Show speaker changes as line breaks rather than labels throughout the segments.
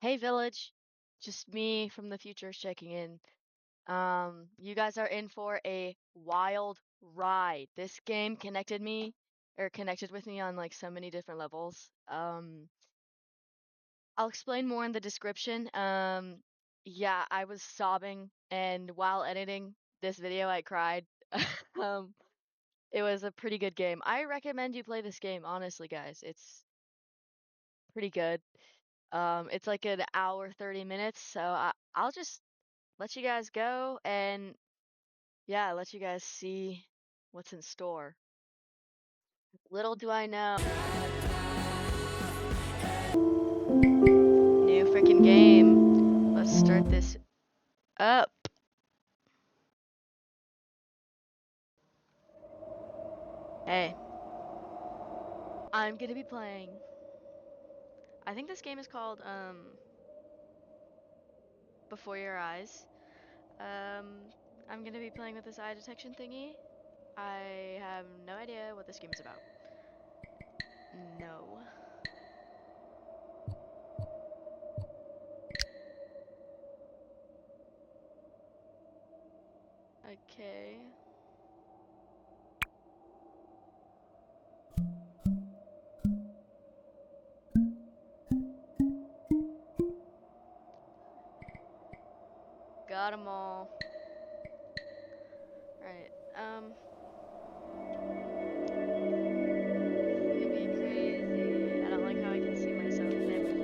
Hey village, just me from the future checking in. You guys are in for a wild ride. This game connected with me on like so many different levels. I'll explain more in the description. Yeah, I was sobbing and while editing this video I cried. Um, it was a pretty good game. I recommend you play this game, honestly, guys. It's pretty good. It's like an hour, 30 minutes, so I'll just let you guys go and yeah, let you guys see what's in store. Little do I know. New freaking game. Let's start this up. Hey, I'm gonna be playing. I think this game is called Before Your Eyes. I'm gonna be playing with this eye detection thingy. I have no idea what this game is about. No. Okay. Got 'em all. Right. It's gonna be crazy. I don't like how I can see myself in everything.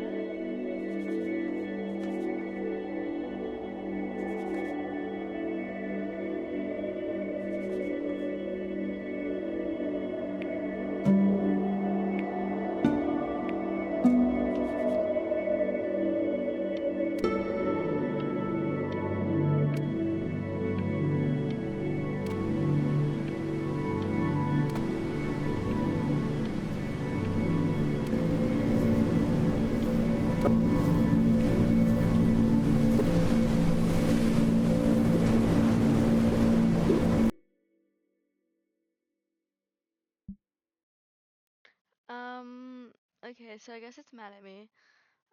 Okay, so I guess it's mad at me.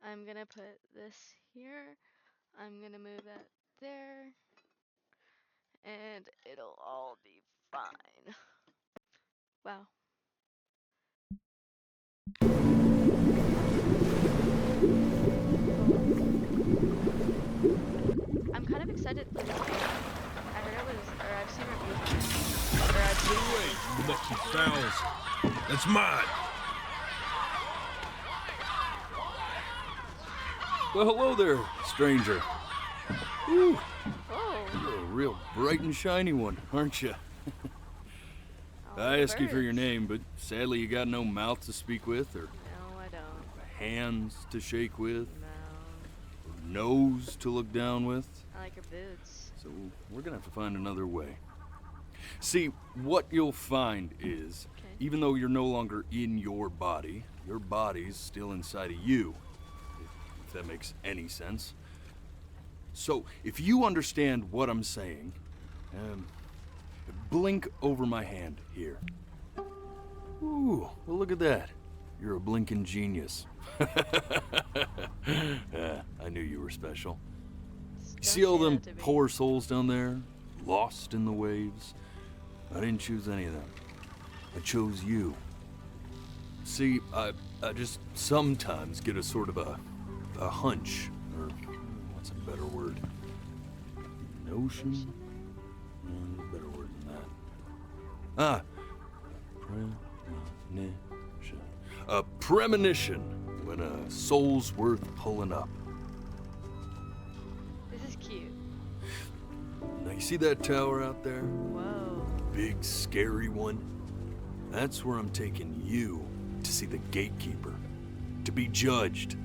I'm gonna put this here. I'm gonna move that there. And it'll all be fine. Wow. I'm kind of excited to play this game. I heard it was, or I've seen reviews on it. Or I've
Get
seen
away,
videos.
you lucky fowls. That's mine.
Well, hello there, stranger. Ooh,
Whoa.
you're a real bright and shiny one, aren't you?
Oh,
I
the
asked you for your
birds.
name, but sadly you got no mouth to speak with, or
No, I don't.
hands to shake with,
No.
or nose to look down with.
I like your boots.
So we're gonna have to find another way. See, what you'll find is,
Okay.
even though you're no longer in your body's still inside of you. If that makes any sense. So, if you understand what I'm saying, blink over my hand here. Ooh, well look at that. You're a blinking genius. I knew you were special.
Don't
See all
say
them
that to me.
poor souls down there, lost in the waves? I didn't choose any of them. I chose you. See, I just sometimes get a sort of a hunch, or what's a better word? Notion? Better word than that. Premonition. A premonition when a soul's worth pulling up.
This is cute.
Now you see that tower out there?
Whoa.
Big, scary one? That's where I'm taking you to see the gatekeeper, to be judged.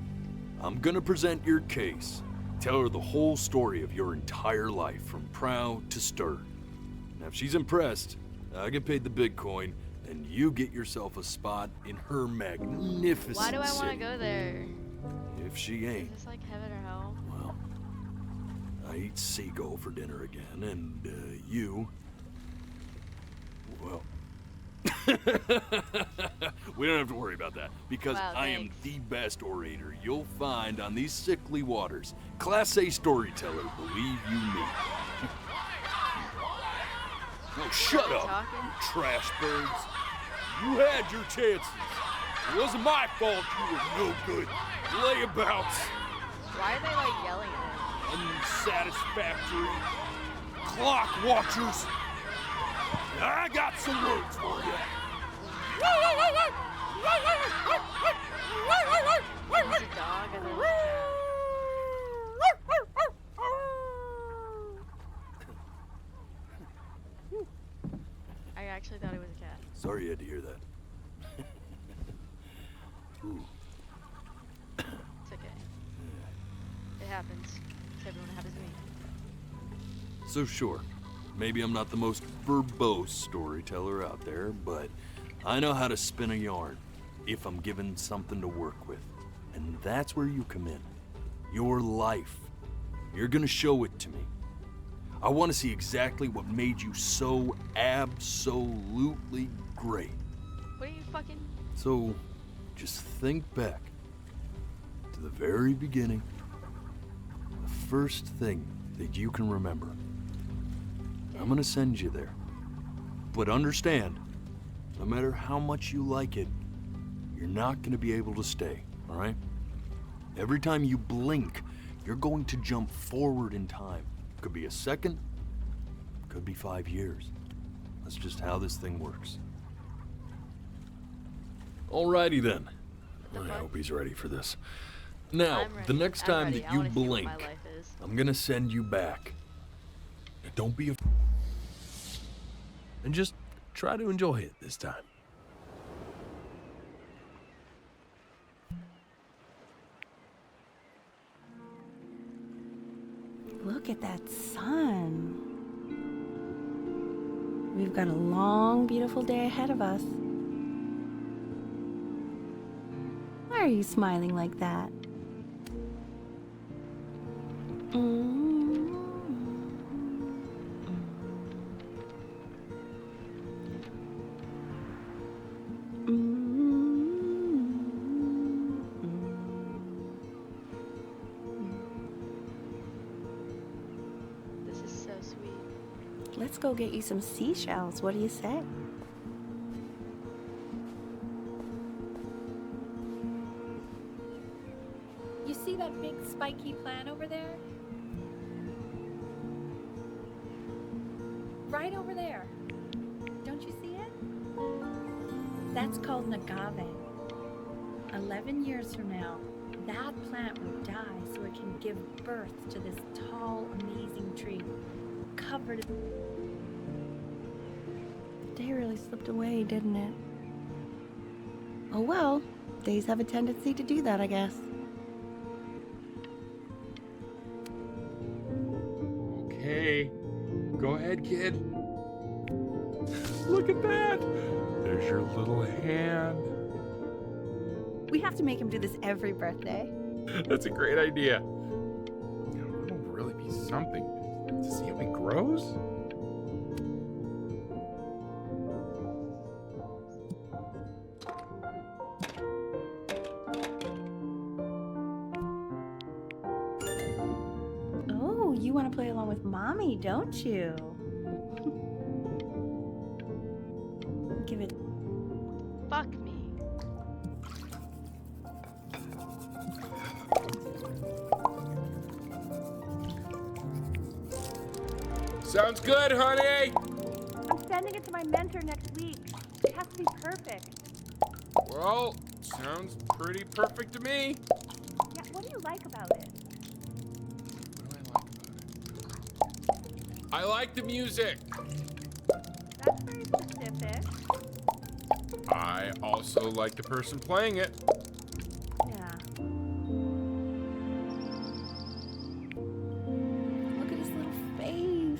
I'm gonna present your case, tell her the whole story of your entire life from prow to stern. Now if she's impressed, I get paid the Bitcoin, and you get yourself a spot in her magnificent
Why do I want to
city.
go there?
If she
Is
ain't,
this like heaven or hell?
well, I eat seagull for dinner again, and you, well, We don't have to worry about that, because
Wow,
I am
thanks.
the best orator you'll find on these sickly waters. Class A storyteller, believe you me. Oh, shut
they
up,
talking?
you trash birds. You had your chances. It wasn't my fault you were no good. Layabouts,
Why are they like yelling at
unsatisfactory, clock watchers. I got some words for you.
him? He's a dog. I don't know. I actually thought it was a cat.
Sorry you had to hear that. Ooh.
It's okay. It happens. To everyone, it happens to me.
So sure, maybe I'm not the most verbose storyteller out there, but I know how to spin a yarn if I'm given something to work with. And that's where you come in. Your life. You're gonna show it to me. I want to see exactly what made you so absolutely great.
What are you fucking...
So, just think back to the very beginning, the first thing that you can remember. I'm gonna send you there. But understand, no matter how much you like it, you're not gonna be able to stay, all right? Every time you blink, you're going to jump forward in time. Could be a second, could be 5 years. That's just how this thing works. Alrighty then. I
fuck?
hope he's ready for this. Now,
I'm ready.
the next
I'm
time
ready.
that
I
you
wanna see what
blink,
my life is.
I'm gonna send you back. And don't be afraid.
And just try to enjoy it this time.
Look at that sun. We've got a long, beautiful day ahead of us. Why are you smiling like that?
This is so sweet.
Let's go get you some seashells. What do you say?
You see that big spiky plant over there? Right over there. Don't you see it? That's called an agave. 11 years from now, that plant will die so it can give birth to this tall, amazing tree, covered in...
The day really slipped away, didn't it? Oh well, days have a tendency to do that, I guess.
Okay, go ahead, kid. Look at that. There's your little hand.
We have to make him do this every birthday.
That's a great idea. It'll really be something to see how he grows.
Oh, you want to play along with Mommy, don't you? Give it.
Fuck me.
Sounds good, honey.
I'm sending it to my mentor next week. It has to be perfect.
Well, sounds pretty perfect to me.
Yeah, what do you like about it?
What do I like about it? I like the music.
That's very specific.
I also like the person playing it.
Yeah. Look at his little face.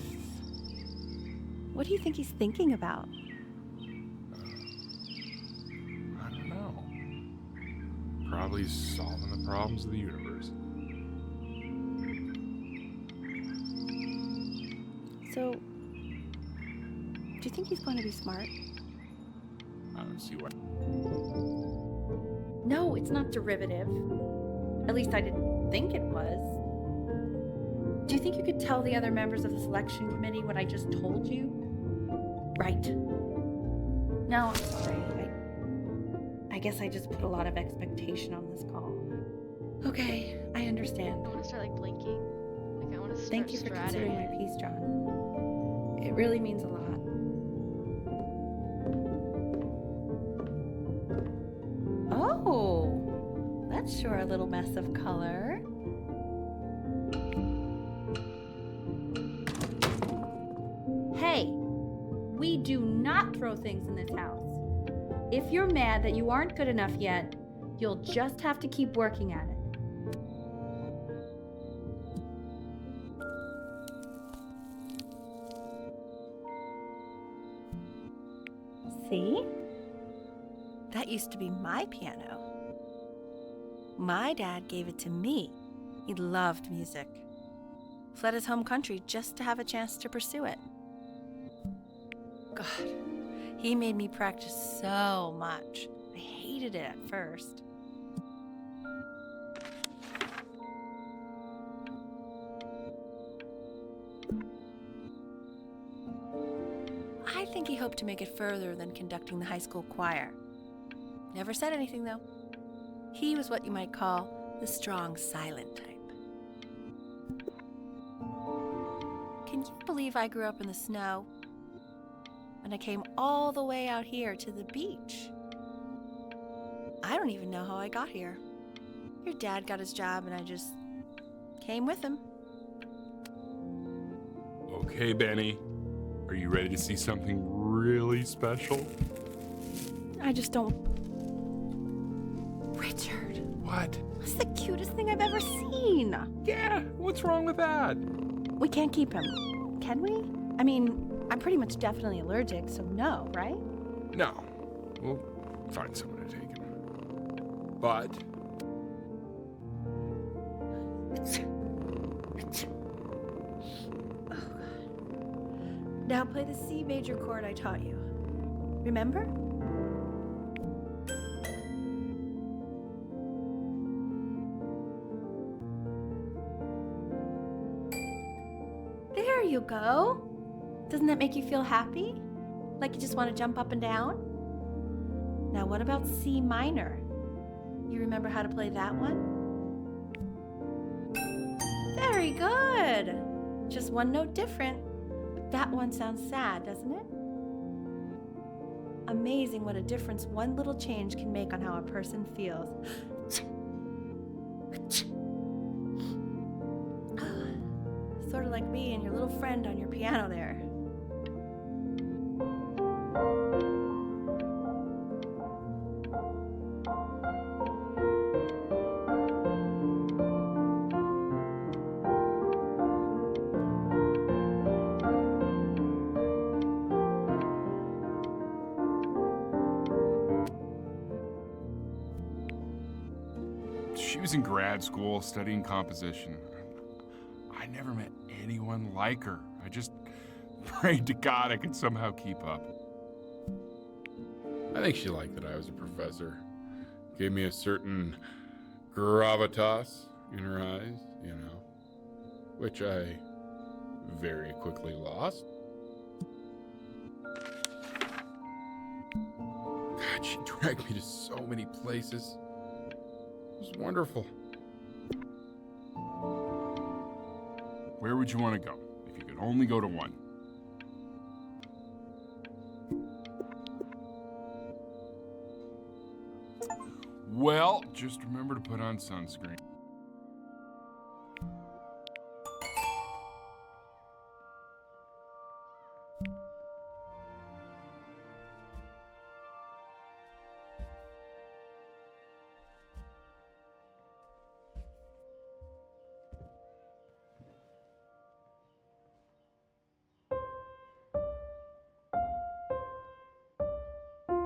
What do you think he's thinking about?
I don't know. Probably solving the problems of the universe.
So, do you think he's going to be smart?
see what.
No, it's not derivative. At least I didn't think it was. Do you think you could tell the other members of the selection committee what I just told you? Right. No, I'm sorry. I guess I just put a lot of expectation on this call. Okay, I understand.
I want to start like blinking. Like I want to start
Thank you for considering my
stratting.
piece, John. It really means a lot. Oh, that's sure a little mess of color. Hey, we do not throw things in this house. If you're mad that you aren't good enough yet, you'll just have to keep working at it. See?
That used to be my piano. My dad gave it to me. He loved music. Fled his home country just to have a chance to pursue it. God, he made me practice so much. I hated it at first. I think he hoped to make it further than conducting the high school choir. Never said anything, though. He was what you might call the strong, silent type. Can you believe I grew up in the snow? And I came all the way out here to the beach. I don't even know how I got here. Your dad got his job and I just came with him.
Okay, Benny. Are you ready to see something really special?
I just don't... Richard,
What?
that's the cutest thing I've ever seen.
Yeah, what's wrong with that?
We can't keep him, can we? I mean, I'm pretty much definitely allergic, so no, right?
No. We'll find someone to take him. But
Now play the C major chord I taught you. Remember? There you go. Doesn't that make you feel happy? Like you just want to jump up and down? Now what about C minor? You remember how to play that one? Very good. Just one note different. That one sounds sad, doesn't it? Amazing what a difference one little change can make on how a person feels. Sort of like me and your little friend on your piano there.
she was in grad school studying composition. I never met anyone like her. I just prayed to God I could somehow keep up. I think she liked that I was a professor. Gave me a certain gravitas in her eyes, you know, which I very quickly lost. God, she dragged me to so many places. It was wonderful. Where would you want to go if you could only go to one? Well, just remember to put on sunscreen.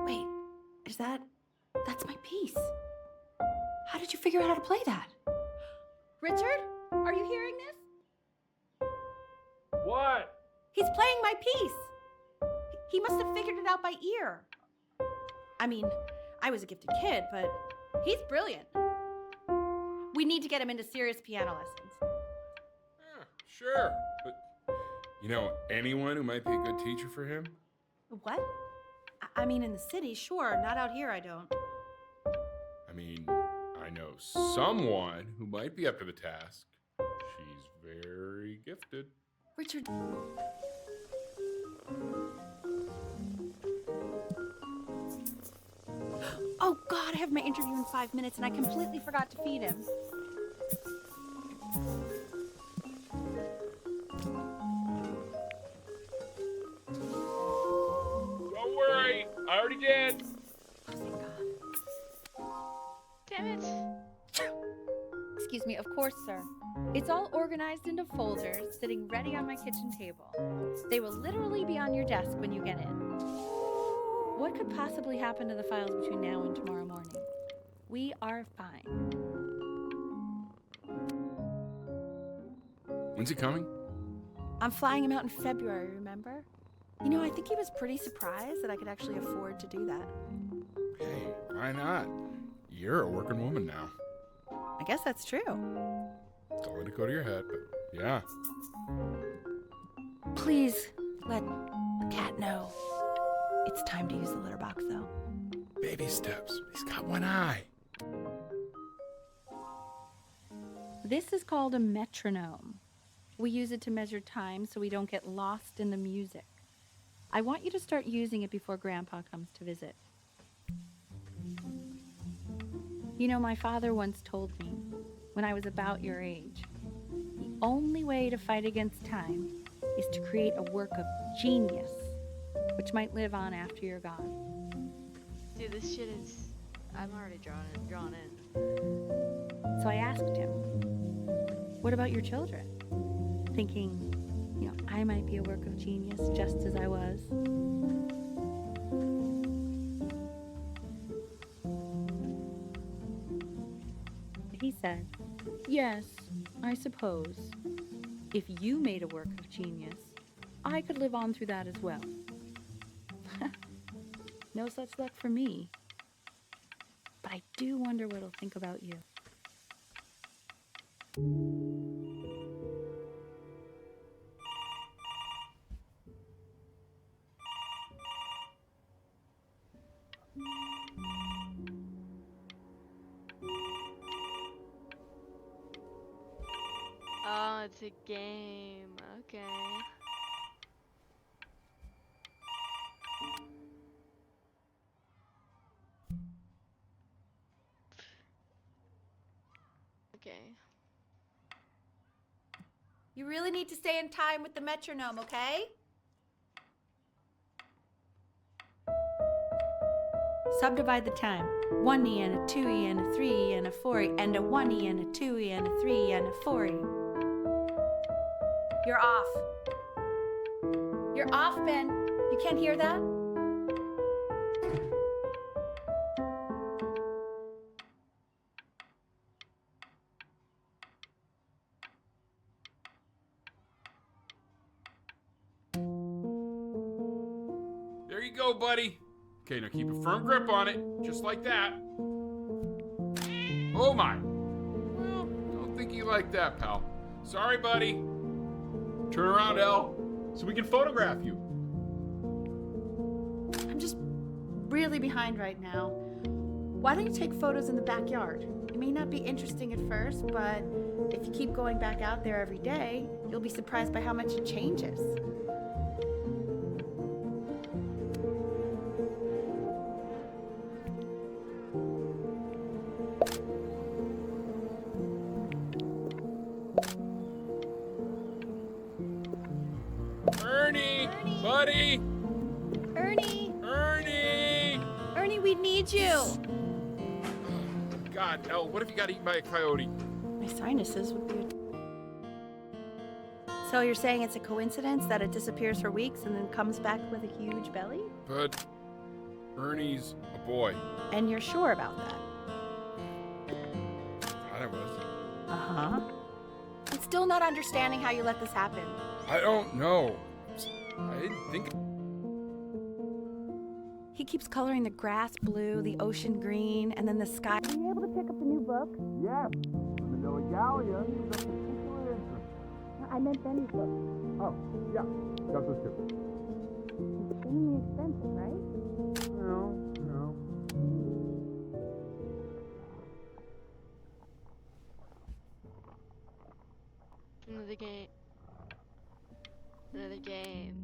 Wait, that's my piece. How did you figure out how to play that? Richard, are you hearing this?
What?
He's playing my piece. He must have figured it out by ear. I mean, I was a gifted kid, but he's brilliant. We need to get him into serious piano lessons.
Yeah, sure. But you know anyone who might be a good teacher for him?
What? I mean, in the city, sure. Not out here, I don't.
I mean, I know someone who might be up to the task. She's very gifted.
Richard. Oh, God, I have my interview in 5 minutes, and I completely forgot to feed him.
Don't worry, I already did.
Oh, thank God.
Damn it.
Excuse me, of course, sir. It's all organized into folders, sitting ready on my kitchen table. They will literally be on your desk when you get in. What could possibly happen to the files between now and tomorrow morning? We are fine.
When's he coming?
I'm flying him out in February, remember? You know, I think he was pretty surprised that I could actually afford to do that.
Hey, why not? You're a working woman now.
I guess that's true.
Don't let it go to your head, but yeah.
Please let the cat know. It's time to use the litter box, though.
Baby steps. He's got one eye.
This is called a metronome. We use it to measure time so we don't get lost in the music. I want you to start using it before Grandpa comes to visit. You know, my father once told me, when I was about your age, the only way to fight against time is to create a work of genius, which might live on after you're gone.
Dude, this shit is... I'm already drawn in.
So I asked him, what about your children? Thinking, you know, I might be a work of genius just as I was. He said, yes, I suppose. If you made a work of genius, I could live on through that as well. No such luck for me. But I do wonder what he'll think about you.
Oh, it's a game. Okay. Okay.
You really need to stay in time with the metronome, okay? Subdivide the time. 1E and a 2E and a 3E and a 4E and a 1E and a 2E and a 3E and a 4E. You're off. You're off, Ben. You can't hear that?
There you go, buddy. Okay, now keep a firm grip on it, just like that. Oh my. Well, don't think you like that, pal. Sorry, buddy. Turn around, Elle, so we can photograph you.
I'm just really behind right now. Why don't you take photos in the backyard? It may not be interesting at first, but if you keep going back out there every day, you'll be surprised by how much it changes.
Ernie! Buddy!
Ernie!
Ernie!
Ernie, we need you!
God, Elle, what if you got eaten by a coyote?
My sinuses would be... So you're saying it's a coincidence that it disappears for weeks and then comes back with a huge belly?
But Ernie's a boy.
And you're sure about that?
Thought I was.
Uh-huh. I'm still not understanding how you let this happen.
I don't know. I didn't think.
He keeps coloring the grass blue, the ocean green, and then the sky. Are you able to pick up the new book?
Yes, the Noah Gallia is of particular interest.
I meant Benny's book.
Oh, yeah, got those too.
Extremely expensive, right?
No.
Another game. Another game.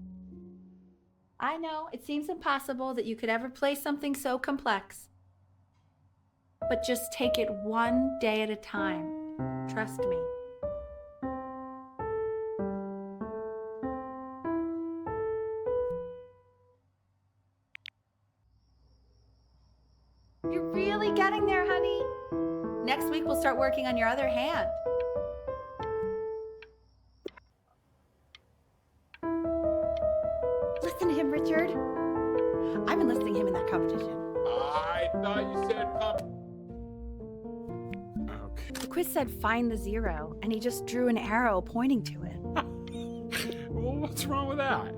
I know, it seems impossible that you could ever play something so complex. But just take it one day at a time. Trust me. You're really getting there, honey. Next week we'll start working on your other hand. Listen to him, Richard. I'm enlisting him in that competition.
I thought you said Okay.
The quiz said find the zero, and he just drew an arrow pointing to it.
Well, what's wrong with that?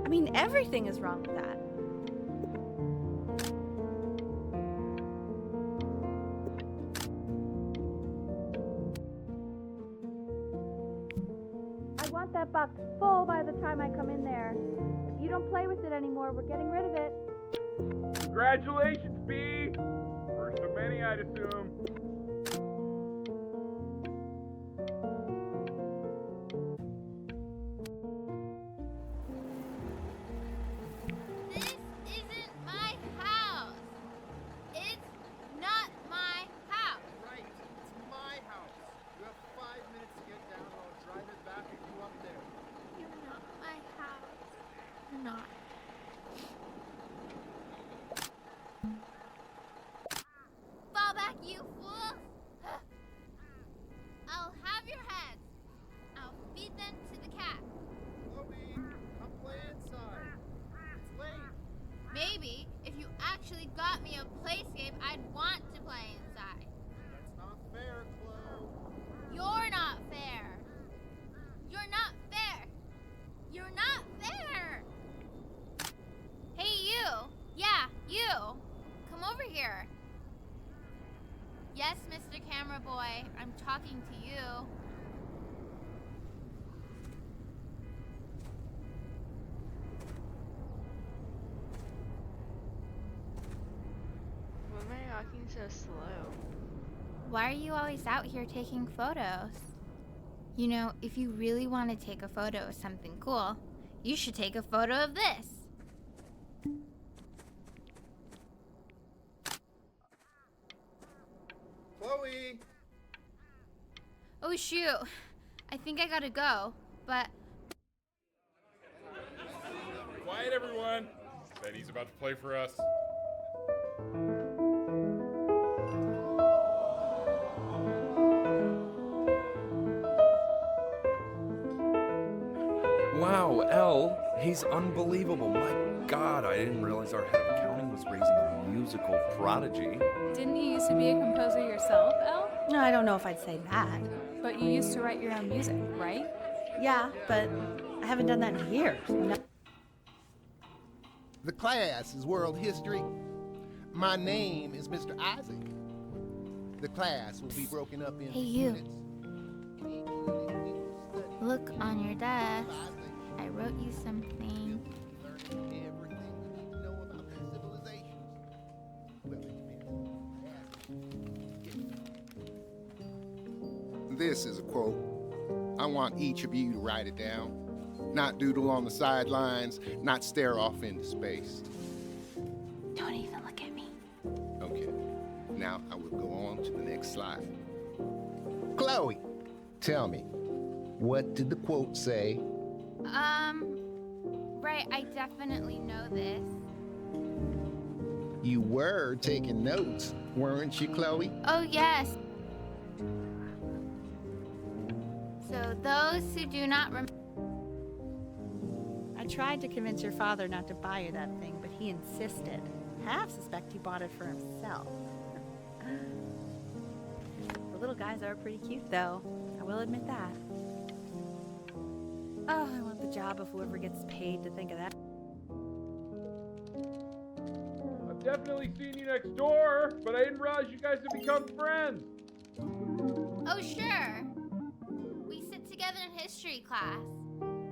I mean, everything is wrong with that.
I want that box full by the time I come in there. If you don't play with it anymore, we're getting rid of it.
Congratulations, B! First of many, I'd assume.
This isn't my house. It's not my house.
Right, it's my house. You have 5 minutes to get down, or I'll drive it back and you up there.
You're not my house. You're not. Fall back, you fool! I'll have your heads. I'll feed them to the cat.
Chloe, come play inside. It's late.
Maybe if you actually got me a playscape, I'd want to play inside.
That's not fair, Chloe.
You're not fair. You're not fair. You're not fair. Hey, you. Yeah, you. Come over here. Yes, Mr. Camera Boy, I'm talking to you.
Why am I walking so slow?
Why are you always out here taking photos? You know, if you really want to take a photo of something cool, you should take a photo of this.
Chloe!
Oh shoot, I think I gotta go, but
Quiet, everyone. Benny's about to play for us.
Wow, Elle, he's unbelievable. My God, I didn't realize our head of accounting was raising a musical prodigy.
Didn't you used to be a composer yourself, Elle?
No, I don't know if I'd say that.
But you used to write your own music, right?
Yeah, but I haven't done that in years.
The class is world history. My name is Mr. Isaac. The class will be broken up in
Hey, you.
units. In each unit, we will study
look on your desk.
5 things.
I wrote you something.
Learning everything we need to know about the civilizations. Well, it depends. This is a quote. I want each of you to write it down. Not doodle on the sidelines, not stare off into space.
Don't even look at me.
Okay. Now I will go on to the next slide. Chloe, tell me, what did the quote say?
Right, I definitely know this.
You were taking notes, weren't you, Chloe?
Oh, yes. So those who do not remember.
I tried to convince your father not to buy you that thing, but he insisted. Half suspect he bought it for himself. The little guys are pretty cute, though. I will admit that. Oh, I want the job of whoever gets paid to think of that.
definitely seen you next door, but I didn't realize you guys had become friends.
Oh, sure. We sit together in history class.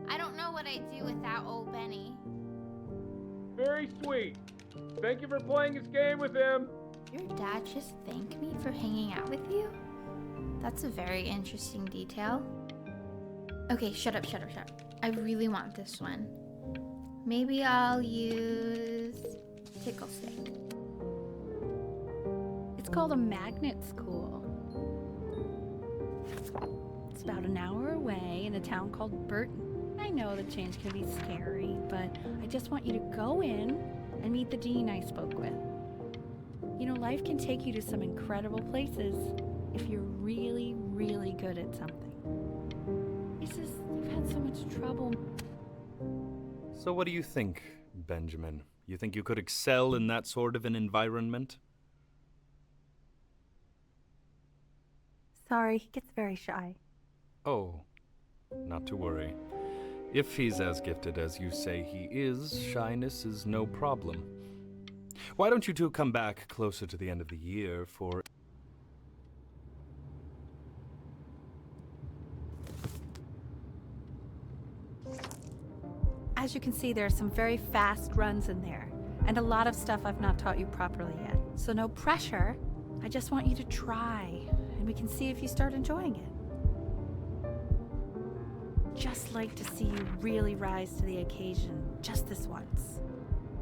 I don't know what I'd do without old Benny.
Very sweet. Thank you for playing this game with him.
Your dad just thanked me for hanging out with you? That's a very interesting detail. Okay, shut up. I really want this one. Maybe I'll use Tickle Stick.
It's called a magnet school. It's about an hour away in a town called Burton. I know the change can be scary, but I just want you to go in and meet the dean I spoke with. You know, life can take you to some incredible places if you're really, really good at something. It's just, you've had so much trouble.
So what do you think, Benjamin? You think you could excel in that sort of an environment?
Sorry, he gets very shy.
Oh, not to worry. If he's as gifted as you say he is, shyness is no problem. Why don't you two come back closer to the end of the year for...
As you can see, there are some very fast runs in there, and a lot of stuff I've not taught you properly yet. So no pressure. I just want you to try, and we can see if you start enjoying it. Just like to see you really rise to the occasion, just this once.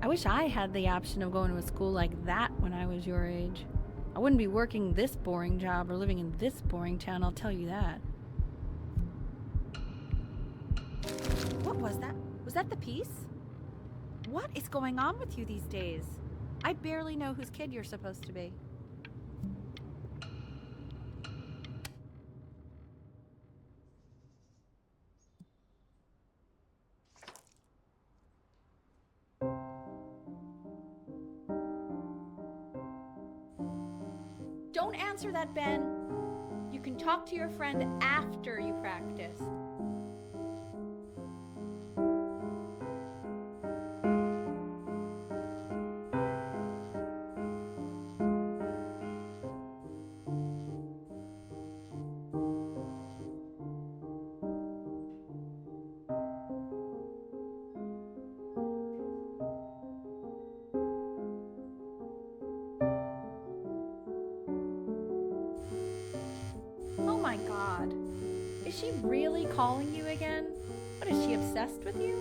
I wish I had the option of going to a school like that when I was your age. I wouldn't be working this boring job or living in this boring town, I'll tell you that. What was that? Was that the piece? What is going on with you these days? I barely know whose kid you're supposed to be. Don't answer that, Ben. You can talk to your friend after you practice. Oh my God. Is she really calling you again? What, is she obsessed with you?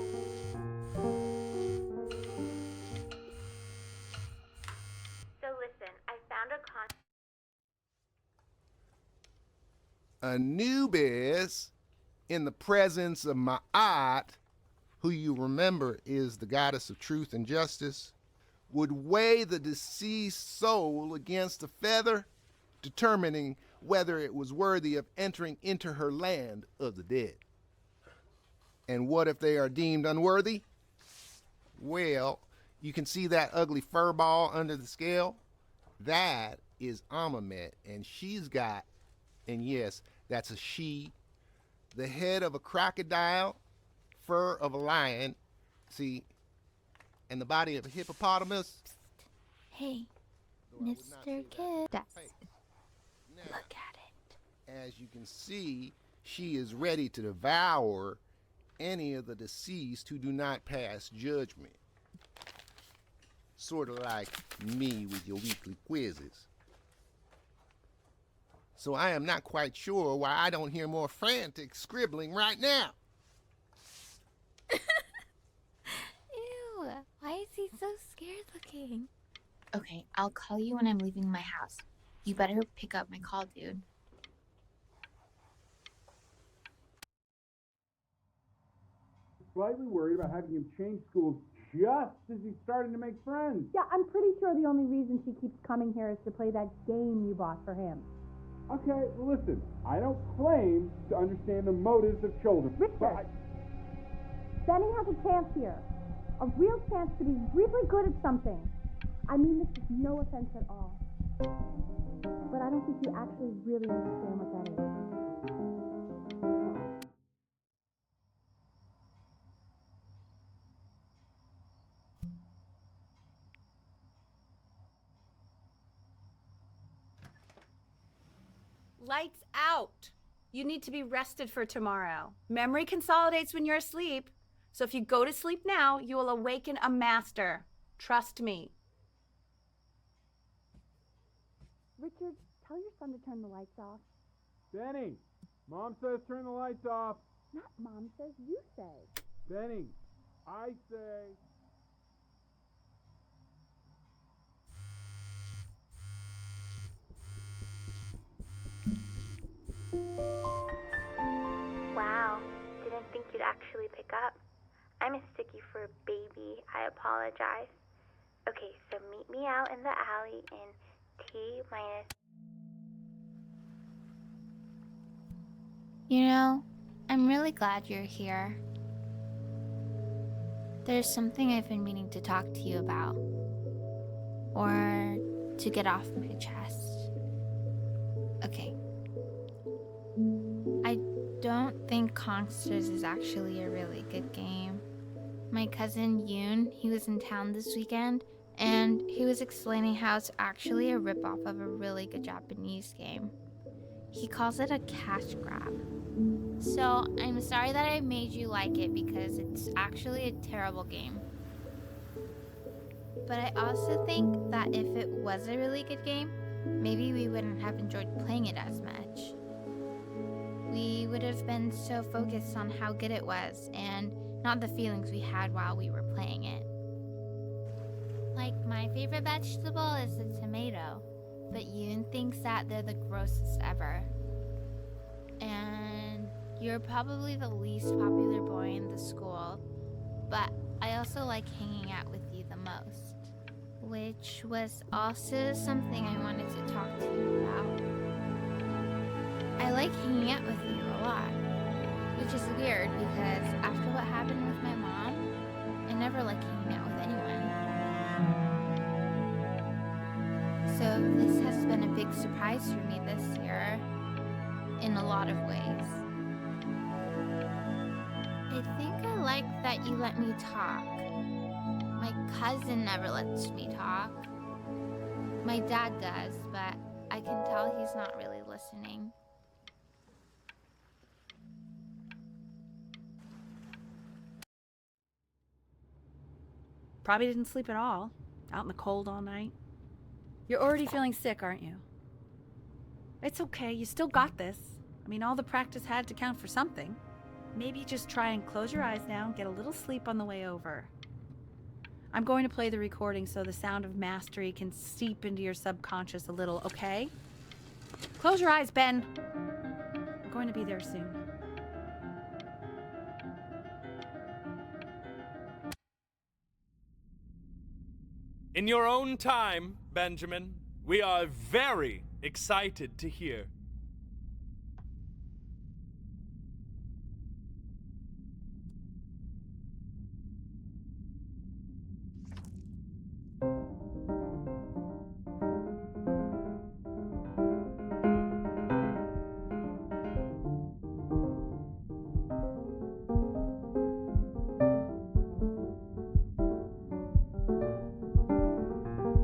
So listen, I found a
Anubis, in the presence of Ma'at, who you remember is the goddess of truth and justice, would weigh the deceased soul against a feather, determining whether it was worthy of entering into her land of the dead. And what if they are deemed unworthy? Well, you can see that ugly fur ball under the scale? That is Amamet, and she's got, and yes, that's a she, the head of a crocodile, fur of a lion, see, and the body of a hippopotamus.
Hey, Mr. Kid. Look at it.
As you can see, she is ready to devour any of the deceased who do not pass judgment. Sort of like me with your weekly quizzes. So I am not quite sure why I don't hear more frantic scribbling right now.
Ew, why is he so scared looking? Okay, I'll call you when I'm leaving my house. You better pick up my call, dude.
Slightly worried about having him change schools just as he's starting to make friends.
Yeah, I'm pretty sure the only reason she keeps coming here is to play that game you bought for him.
Okay, well, listen, I don't claim to understand the motives of children.
Richard, Benny has a chance here. A real chance to be really good at something. I mean this is no offense at all. But I don't think you actually really understand what that is.
Lights out. You need to be rested for tomorrow. Memory consolidates when you're asleep. So if you go to sleep now, you will awaken a master. Trust me.
Richard, tell your son to turn the lights off.
Benny, Mom says turn the lights off.
Not Mom says, you say.
Benny, I say.
Wow, didn't think you'd actually pick up. I mistook you for a baby. I apologize. Okay, so meet me out in the alley in T minus.
You know, I'm really glad you're here. There's something I've been meaning to talk to you about, or to get off my chest. Okay. I don't think Consters is actually a really good game. My cousin Yoon, he was in town this weekend, and he was explaining how it's actually a ripoff of a really good Japanese game. He calls it a cash grab. So I'm sorry that I made you like it because it's actually a terrible game. But I also think that if it was a really good game, maybe we wouldn't have enjoyed playing it as much. We would have been so focused on how good it was and not the feelings we had while we were playing it. Like, my favorite vegetable is the tomato, but Yoon thinks that they're the grossest ever. And you're probably the least popular boy in the school, but I also like hanging out with you the most, which was also something I wanted to talk to you about. I like hanging out with you a lot, which is weird because after what happened with my mom, I never like hanging out with anyone. So this has been a big surprise for me this year, in a lot of ways. I think I like that you let me talk. My cousin never lets me talk. My dad does, but I can tell he's not really listening.
Probably didn't sleep at all. Out in the cold all night. You're already feeling sick, aren't you? It's okay, you still got this. I mean, all the practice had to count for something. Maybe just try and close your eyes now and get a little sleep on the way over. I'm going to play the recording so the sound of mastery can seep into your subconscious a little, okay? Close your eyes, Ben. I'm going to be there soon.
In your own time, Benjamin, we are very excited to hear.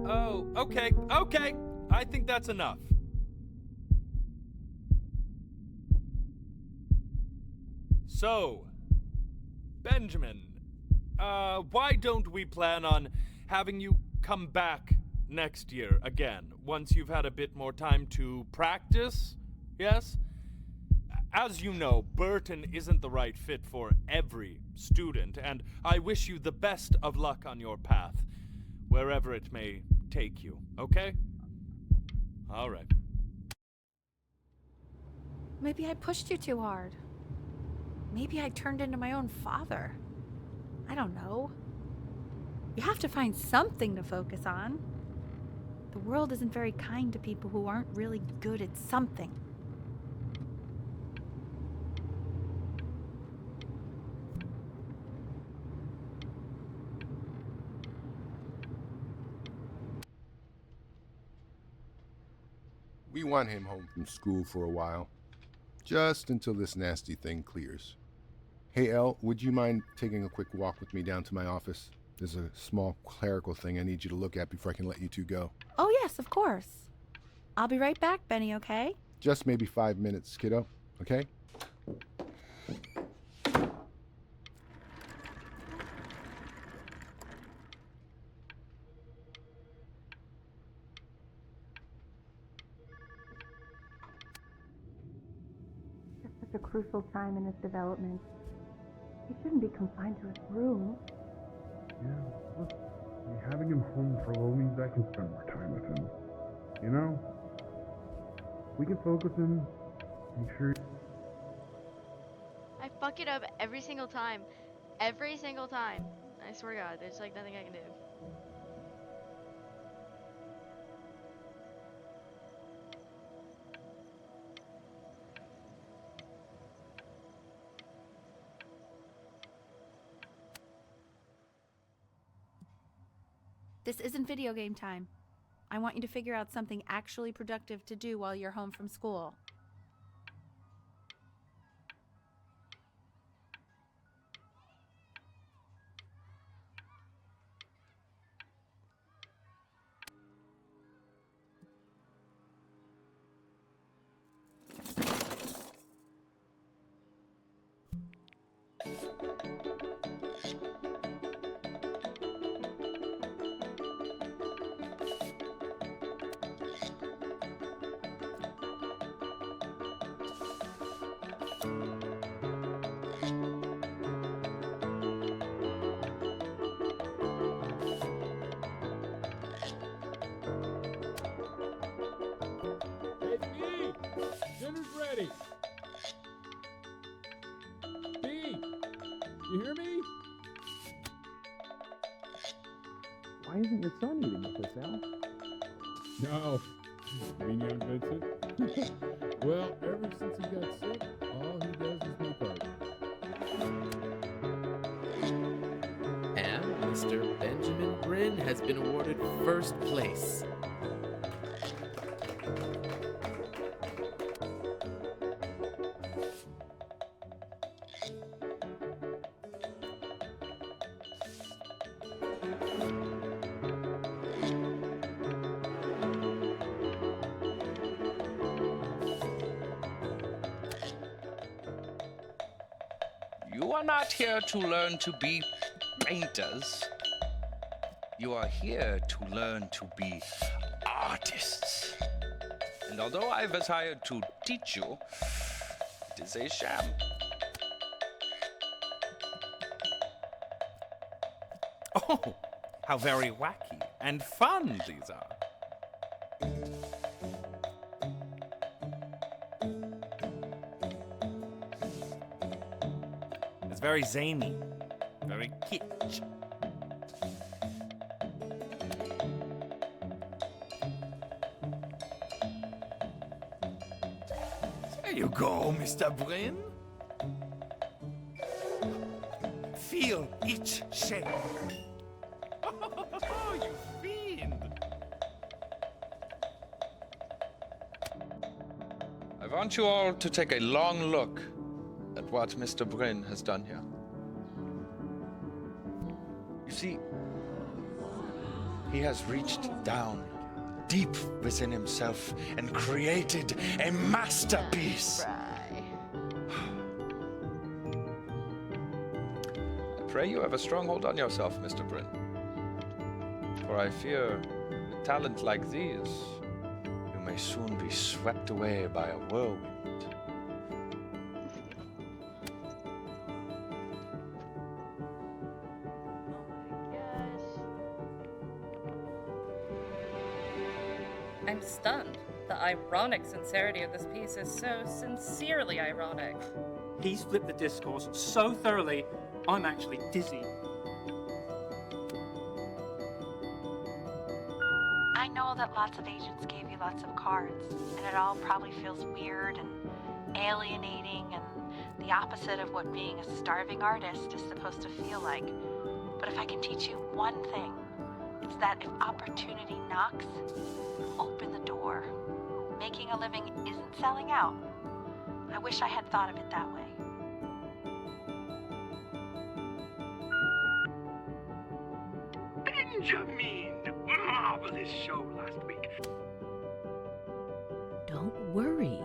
Oh, okay. I think that's enough. So, Benjamin, why don't we plan on having you come back next year again, once you've had a bit more time to practice? Yes? As you know, Burton isn't the right fit for every student, and I wish you the best of luck on your path, wherever it may take you, okay? All right.
Maybe I pushed you too hard. Maybe I turned into my own father. I don't know. You have to find something to focus on. The world isn't very kind to people who aren't really good at something.
We want him home from school for a while, just until this nasty thing clears. Hey, Elle, would you mind taking a quick walk with me down to my office? There's a small clerical thing I need you to look at before I can let you two go.
Oh yes, of course. I'll be right back, Benny, okay?
Just maybe 5 minutes, kiddo, okay?
It's such a crucial time in his development. He shouldn't be confined to his room.
Yeah, look, having him home for a while means I can spend more time with him. You know? We can focus him, make sure.
I fuck it up every single time. Every single time. I swear to God, there's like nothing I can do.
This isn't video game time. I want you to figure out something actually productive to do while you're home from school.
Hey, B! Dinner's ready! B! You hear me?
Why isn't your son eating with us, Al?
No. You mean young Vincent? Well, ever since he got sick, all he does is make art.
And Mr. Benjamin Bryn has been awarded first place.
You are not here to learn to be painters. You are here to learn to be artists. And although I was hired to teach you, it is a sham.
Oh, how very wacky and fun these are. It's very zany, very kitsch.
There you go, Mr. Bryn. Feel each shape.
Oh, you fiend!
I want you all to take a long look at what Mr. Bryn has done here. You see, he has reached down deep within himself and created a masterpiece. I pray you have a strong hold on yourself, Mr. Bryn. For I fear, with talent like these, you may soon be swept away by a whirlwind.
I'm stunned. The ironic sincerity of this piece is so sincerely ironic.
He's flipped the discourse so thoroughly, I'm actually dizzy.
I know that lots of agents gave you lots of cards, and it all probably feels weird and alienating and the opposite of what being a starving artist is supposed to feel like. But if I can teach you one thing, it's that if opportunity knocks, open the door. Making a living isn't selling out. I wish I had thought of it that way.
Benjamin! Marvelous show last week.
Don't worry.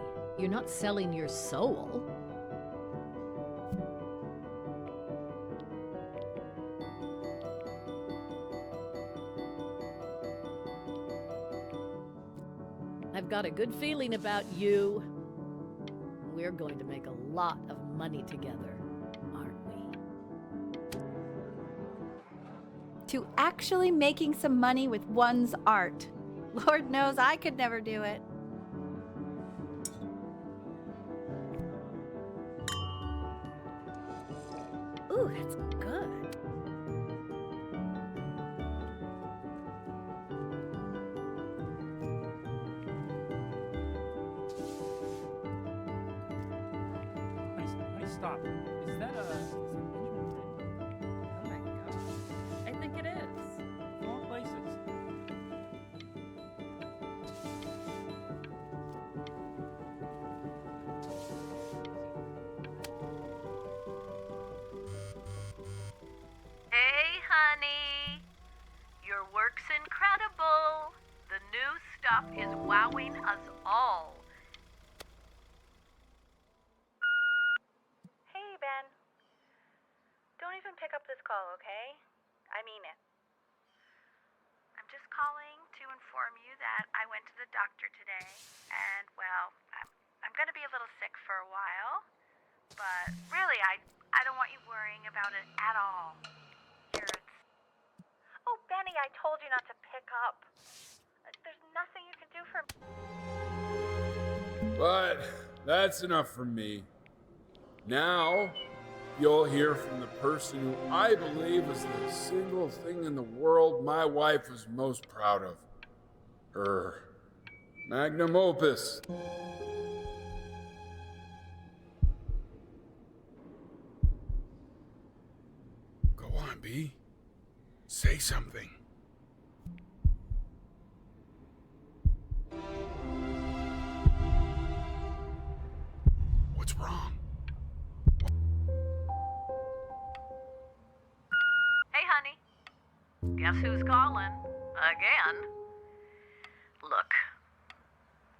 You're not selling your soul. I've got a good feeling about you. We're going to make a lot of money together, aren't we?
To actually making some money with one's art. Lord knows I could never do it. Ooh, that's good.
Honey, stop. Is that Benjamin Britten?
Oh my gosh. I think it is.
Wrong places.
Hey, honey. Your work's incredible. The new stuff is wowing us all.
Hey, Ben. Don't even pick up this call, okay? I mean it. I'm just calling to inform you that I went to the doctor today, and, well, I'm gonna be a little sick for a while, but really, I don't want you worrying about it at all. Oh, Benny, I told you not to pick up. There's nothing you can do for me.
But that's enough from me. Now, you'll hear from the person who I believe is the single thing in the world my wife was most proud of. Her magnum opus. Go on, B. Say something. What's wrong?
Hey, honey. Guess who's calling? Again. Look,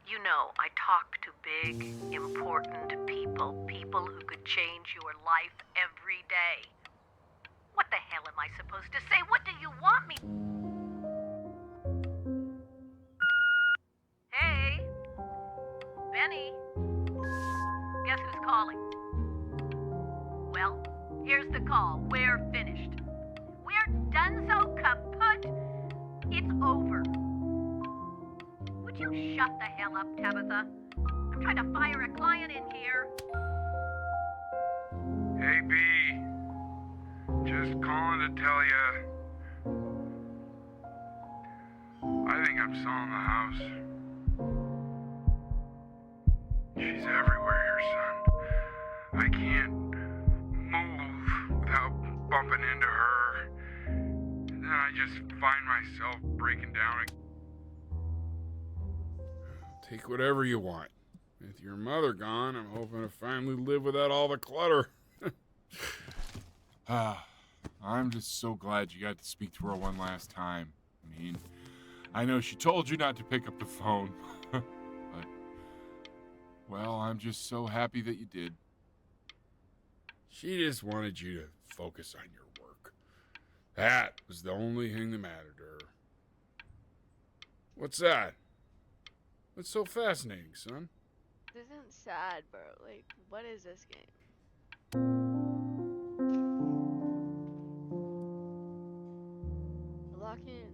you know I talk to big, important people who could change your life every day. What the hell am I supposed to say? What do you want me? Hey, Benny. Guess who's calling? Well, here's the call. We're finished. We're donezo kaput. It's over. Would you shut the hell up, Tabitha? I'm trying to fire a client in here.
Hey, B. Just calling to tell you. I think I'm selling the house. She's everywhere here, son. I can't move without bumping into her. And then I just find myself breaking down.
Take whatever you want. With your mother gone, I'm hoping to finally live without all the clutter. I'm just so glad you got to speak to her one last time. I mean, I know she told you not to pick up the phone, but, well, I'm just so happy that you did. She just wanted you to focus on your work. That was the only thing that mattered to her. What's that? What's so fascinating, son?
This isn't sad, bro. Like, what is this game? Lock in.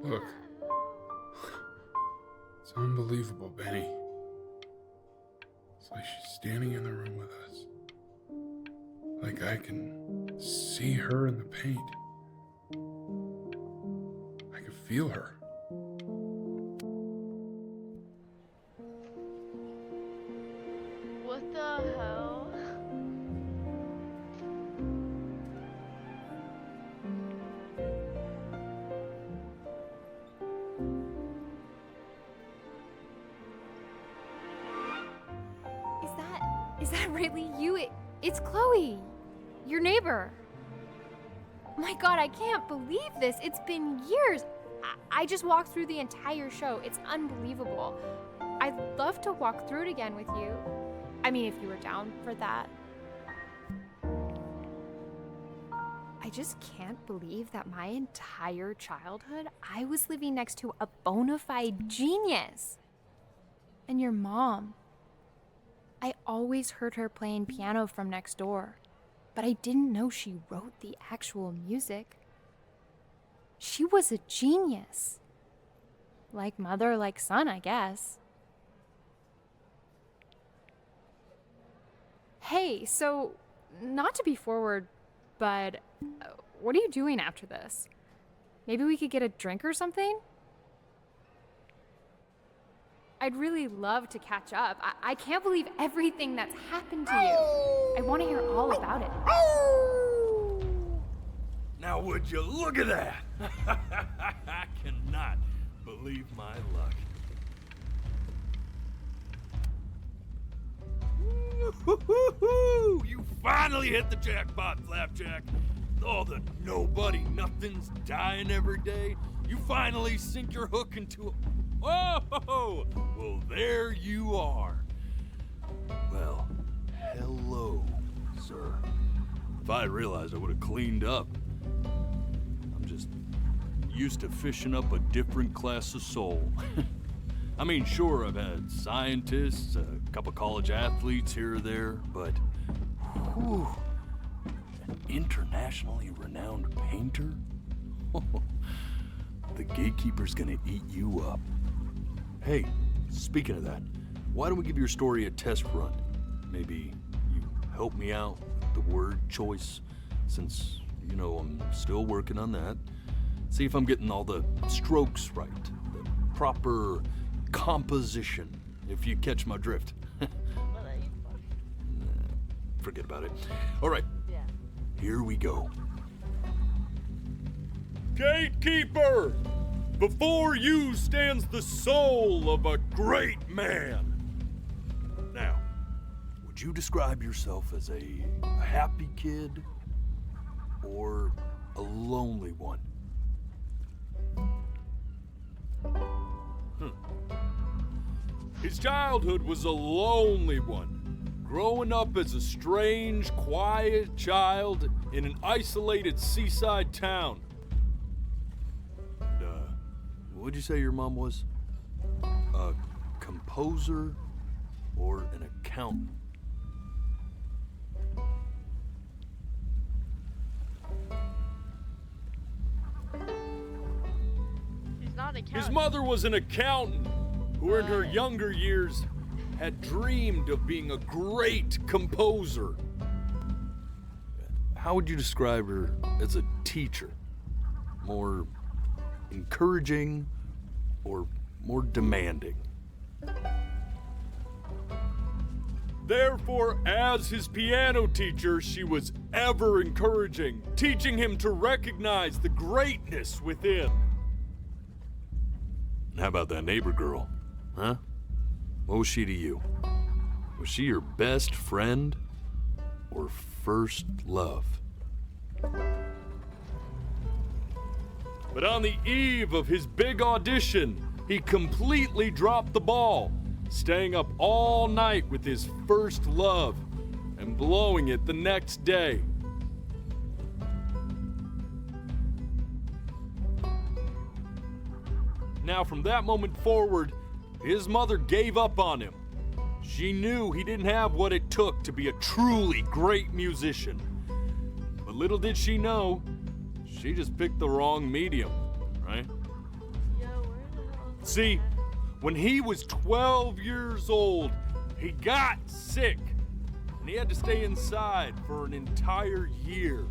Look. It's unbelievable, Benny. It's like she's standing in the room with us. Like I can see her in the paint. I can feel her.
Is that really you? It's Chloe, your neighbor. My God, I can't believe this. It's been years. I just walked through the entire show. It's unbelievable. I'd love to walk through it again with you. I mean, if you were down for that. I just can't believe that my entire childhood, I was living next to a bona fide genius. And your mom. I always heard her playing piano from next door, but I didn't know she wrote the actual music. She was a genius. Like mother, like son, I guess. Hey, so, not to be forward, but what are you doing after this? Maybe we could get a drink or something? I'd really love to catch up. I can't believe everything that's happened to you. I want to hear all about it.
Now would you look at that? I cannot believe my luck. Woo-hoo-hoo-hoo! You finally hit the jackpot, Flapjack. All the nobody nothings dying every day. You finally sink your hook into a... Oh, well, there you are. Well, hello, sir. If I had realized, I would have cleaned up. I'm just used to fishing up a different class of soul. I mean, sure, I've had scientists, a couple college athletes here or there, but whew, an internationally renowned painter? The gatekeeper's gonna eat you up. Hey, speaking of that, why don't we give your story a test run? Maybe you help me out with the word choice, since, you know, I'm still working on that. See if I'm getting all the strokes right, the proper composition, if you catch my drift. Forget about it. All right, here we go. Gatekeeper! Before you stands the soul of a great man. Now, would you describe yourself as a happy kid or a lonely one? His childhood was a lonely one, growing up as a strange, quiet child in an isolated seaside town. What'd you say your mom was? A composer or an accountant?
He's not an accountant.
His mother was an accountant who in her younger years had dreamed of being a great composer. How would you describe her as a teacher? More encouraging or more demanding? Therefore, as his piano teacher, she was ever encouraging, teaching him to recognize the greatness within. How about that neighbor girl, huh? What was she to you? Was she your best friend or first love? But on the eve of his big audition, he completely dropped the ball, staying up all night with his first love and blowing it the next day. Now, from that moment forward, his mother gave up on him. She knew he didn't have what it took to be a truly great musician. But little did she know, she just picked the wrong medium, right? See, when he was 12 years old, he got sick, and he had to stay inside for an entire year.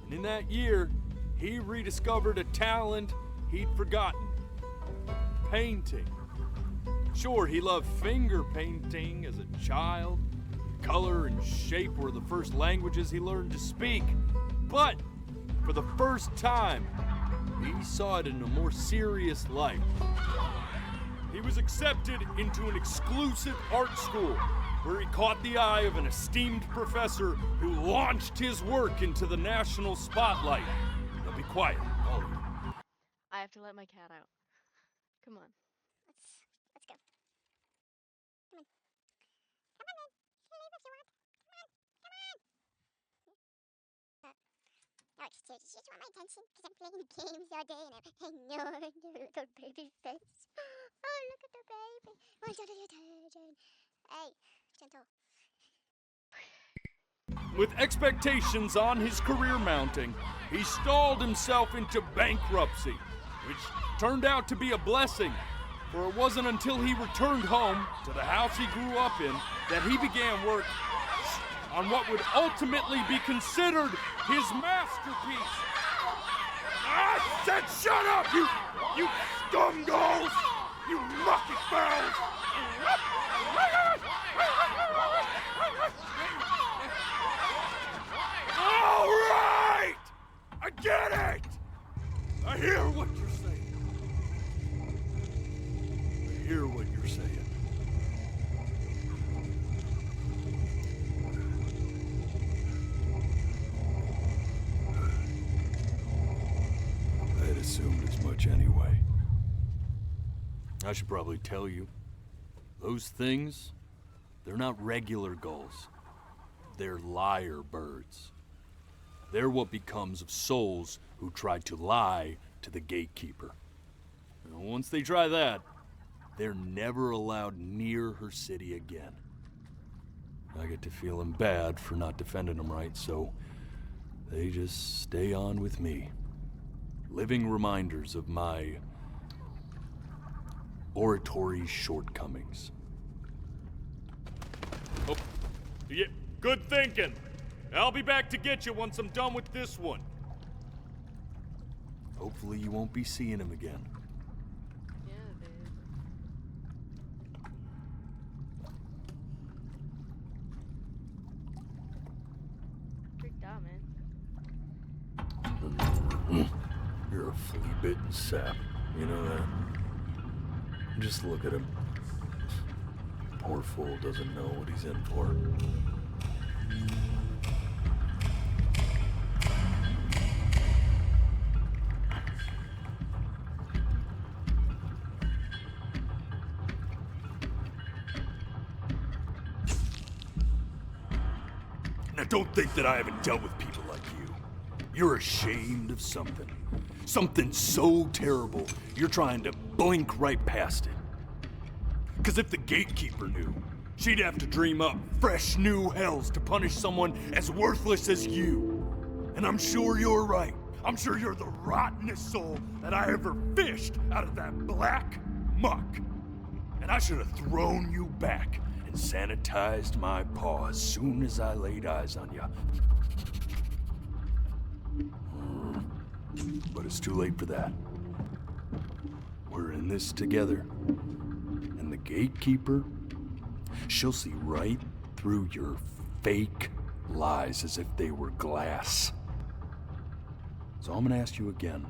And in that year, he rediscovered a talent he'd forgotten: painting. Sure, he loved finger painting as a child. Color and shape were the first languages he learned to speak. But for the first time, he saw it in a more serious light. He was accepted into an exclusive art school
where he caught the eye of an esteemed professor who launched his work into the national spotlight. Now be quiet, all of you.
I have to let my cat out. Come on.
Let's go. Come on. Come on, man. You can leave if you want. Come on. Come on. Alex, you just want my attention because I'm playing games all day and I know your little baby face. Oh, look at the baby. Oh, hey, gentle.
With expectations on his career mounting, he stalled himself into bankruptcy, which turned out to be a blessing, for it wasn't until he returned home to the house he grew up in that he began work on what would ultimately be considered his masterpiece.
I said shut up, you scumballs! You mucky fowls! All right! I get it! I hear what you're saying. I hear what you're saying.
I had assumed as much anyway. I should probably tell you, those things, they're not regular gulls. They're lyre birds. They're what becomes of souls who tried to lie to the gatekeeper. And once they try that, they're never allowed near her city again. I get to feeling bad for not defending them right, so they just stay on with me. Living reminders of my oratory shortcomings.
Oh, yeah, good thinking. I'll be back to get you once I'm done with this one.
Hopefully you won't be seeing him again.
Yeah, dude. Freaked out, man.
You're a flea-bitten sap, you know that? Just look at him. Poor fool doesn't know what he's in for. Now don't think that I haven't dealt with people like you. You're ashamed of something. Something so terrible, you're trying to blink right past it. Because if the gatekeeper knew, she'd have to dream up fresh new hells to punish someone as worthless as you. And I'm sure you're right. I'm sure you're the rottenest soul that I ever fished out of that black muck. And I should have thrown you back and sanitized my paw as soon as I laid eyes on you. But it's too late for that. We're in this together. And the gatekeeper, she'll see right through your fake lies as if they were glass. So I'm gonna ask you again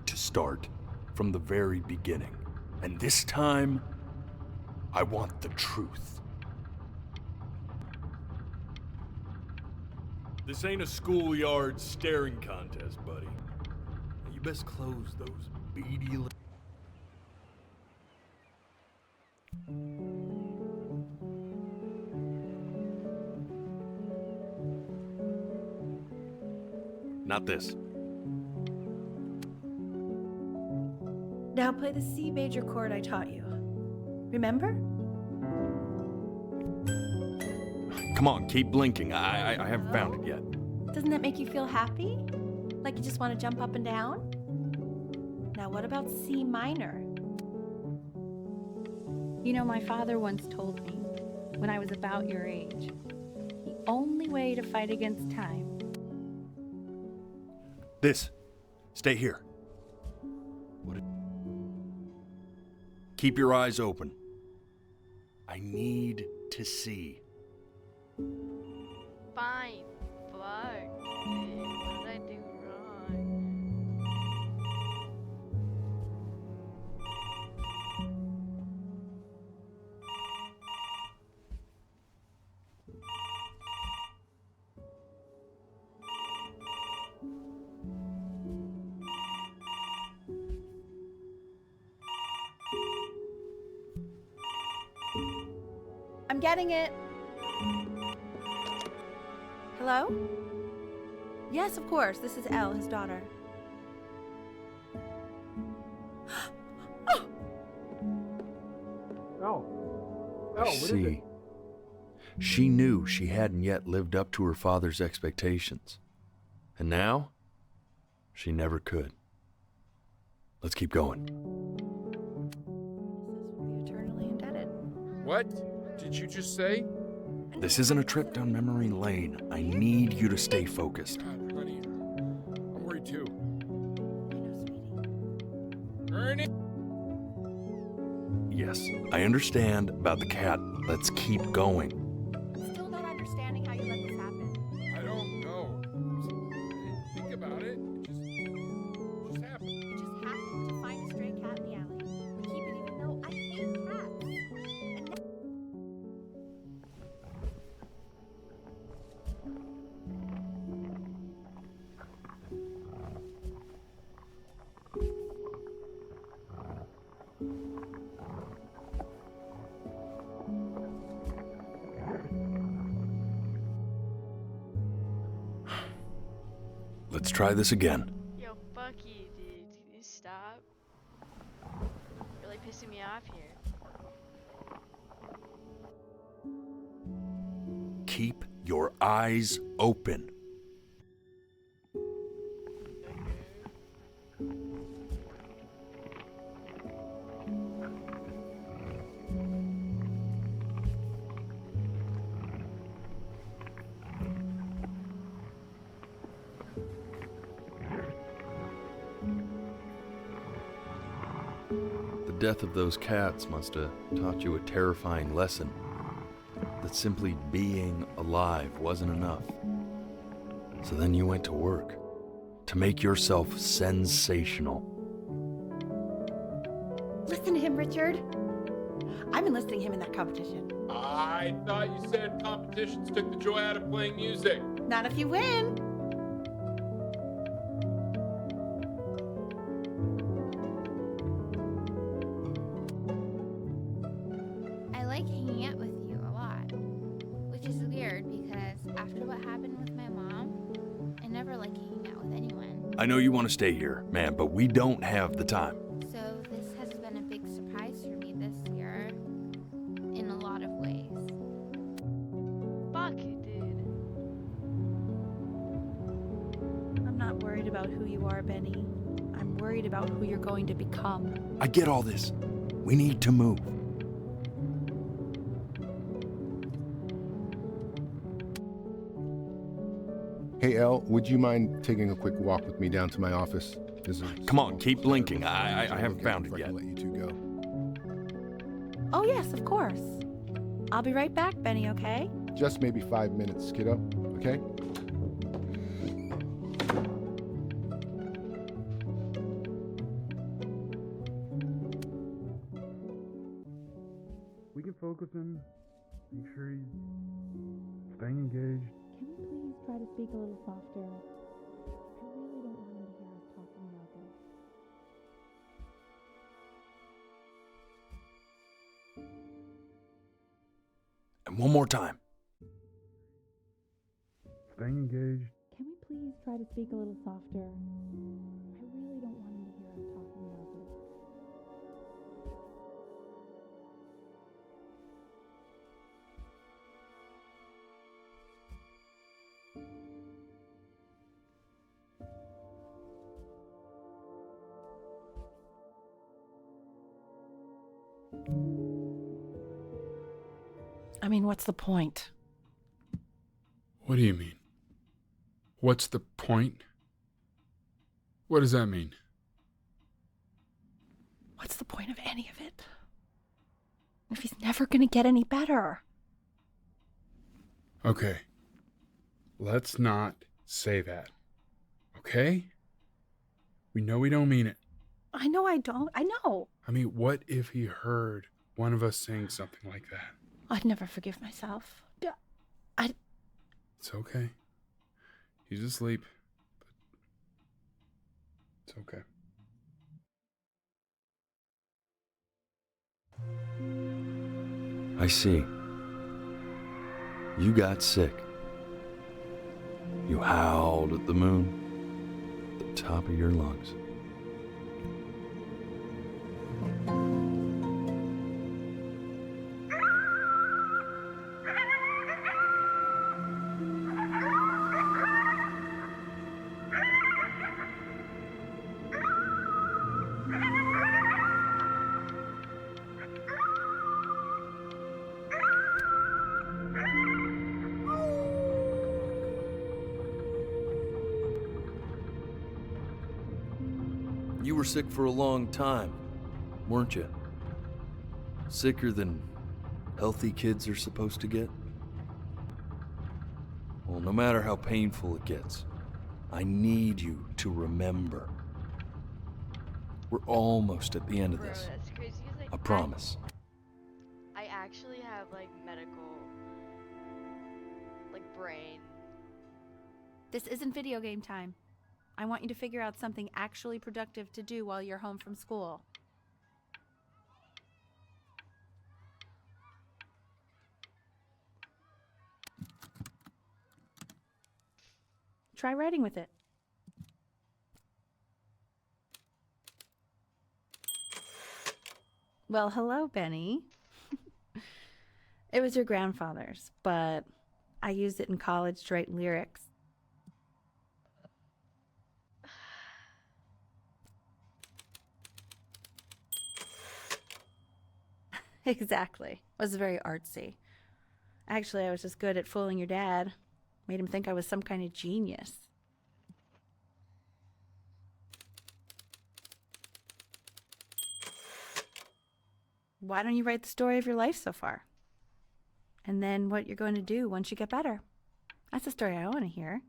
to start from the very beginning. And this time, I want the truth.
This ain't a schoolyard staring contest, buddy. You best close those beady lips. Not this.
Now play the C major chord I taught you. Remember?
Come on, keep blinking. I haven't found it yet.
Doesn't that make you feel happy? Like you just want to jump up and down? Now what about C minor?
You know, my father once told me, when I was about your age, the only way to fight against time.
This. Stay here. Keep your eyes open. I need to see.
Fine. Fuck. What did I do wrong?
I'm getting it. Hello? Yes, of course. This is Elle, his daughter.
See, she knew she hadn't yet lived up to her father's expectations. And now, she never could. Let's keep going.
Eternally indebted.
What did you just say?
This isn't a trip down memory lane. I need you to stay focused.
God, honey, I'm worried too. Ernie?
Yes, I understand about the cat. Let's keep going.
I'm still not understanding how you let this happen.
I don't know. Think about it. It just happened.
You just happened to find a stray cat in the alley. I keep it even though I hate cats. And now
Let's try this again.
Yo, fuck you, dude. Can you stop? Really pissing me off here.
Keep your eyes open. The death of those cats must have taught you a terrifying lesson. That simply being alive wasn't enough. So then you went to work to make yourself sensational.
listen to him, Richard. I'm enlisting him in that competition.
I thought you said competitions took the joy out of playing music.
Not if you win.
I like hanging out with you a lot, which is weird because after what happened with my mom, I never like hanging out with anyone.
I know you want to stay here, man, but we don't have the time.
So this has been a big surprise for me this year, in a lot of ways.
Fuck you, dude.
I'm not worried about who you are, Benny. I'm worried about who you're going to become.
I get all this. We need to move.
Hey, Elle, would you mind taking a quick walk with me down to my office?
Come on, keep blinking. I haven't found it yet.
Let you two go.
Oh, yes, of course. I'll be right back, Benny, okay?
Just maybe 5 minutes, kiddo. Okay?
We can focus him. Make sure he's staying engaged.
Can we please try to speak a little softer? I really don't want him to hear us talking about this.
And one more time.
Staying engaged.
Can we please try to speak a little softer? I really don't want him to hear us talking about this.
I mean, what's the point?
What do you mean? What's the point? What does that mean?
What's the point of any of it? If he's never going to get any better.
Okay. Let's not say that. Okay? We know we don't mean it.
I know I don't. I know.
I mean, what if he heard one of us saying something like that?
I'd never forgive myself.
It's okay. He's asleep. But it's okay.
I see.
You got sick. You howled at the moon, at the top of your lungs. You were sick for a long time, weren't you? Sicker than healthy kids are supposed to get? Well, no matter how painful it gets, I need you to remember. We're almost at the end of this.
That's crazy. 'Cause, like,
I promise.
I actually have like medical, like brain.
This isn't video game time. I want you to figure out something actually productive to do while you're home from school. Try writing with it. Well, hello, Benny. It was your grandfather's, but I used it in college to write lyrics. Exactly. It was very artsy. Actually, I was just good at fooling your dad. Made him think I was some kind of genius. Why don't you write the story of your life so far? And then what you're going to do once you get better. That's the story I want to hear.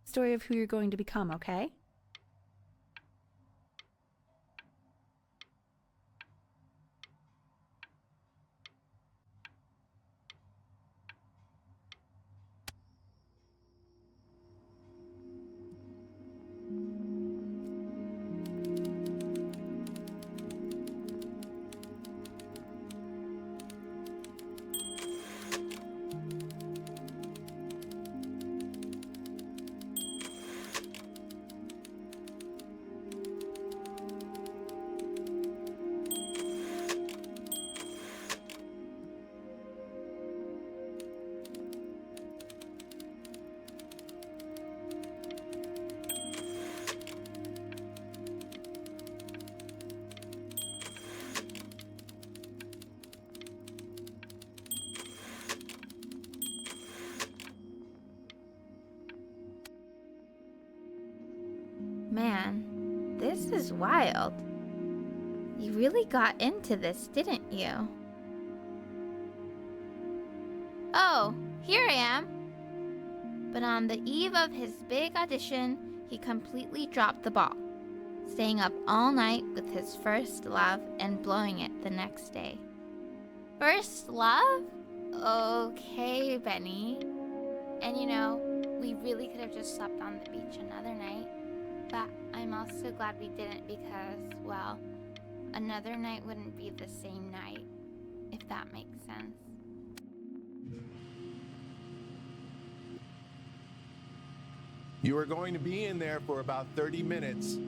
Story of who you're going to become, okay?
Man, this is wild. You really got into this, didn't you? Oh, here I am. But on the eve of his big audition, he completely dropped the ball, staying up all night with his first love and blowing it the next day. First love? Okay, Benny. And you know, we really could have just slept on the beach another night. But I'm also glad we didn't because, well, another night wouldn't be the same night, if that makes sense.
You are going to be in there for about 30 minutes,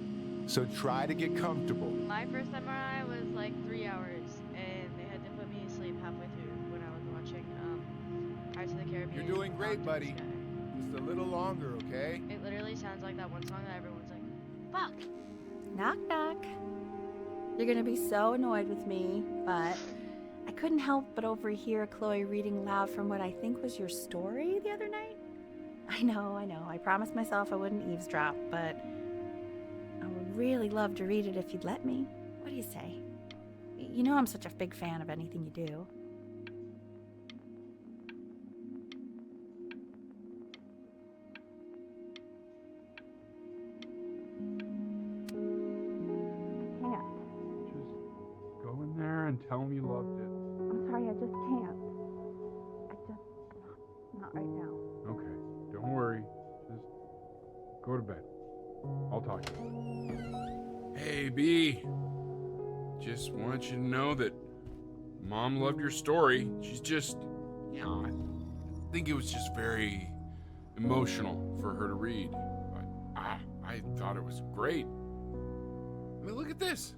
so try to get comfortable.
My first MRI was like 3 hours, and they had to put me to sleep halfway through when I was watching Pirates of the Caribbean.
You're doing great, buddy. Just a little longer, okay?
It literally sounds like that one song that everyone's like, fuck.
Knock, knock. You're gonna be so annoyed with me, but I couldn't help but overhear Chloe reading loud from what I think was your story the other night. I know. I promised myself I wouldn't eavesdrop, but I would really love to read it if you'd let me. What do you say? You know I'm such a big fan of anything you do.
Just go in there and tell me you loved it.
I'm sorry, I just can't. Not right now.
Okay, don't worry. Just go to bed. I'll talk to you. Hey, B. Just want you to know that Mom loved your story. She's just I think it was just very emotional for her to read. But I thought it was great. I mean, look at this.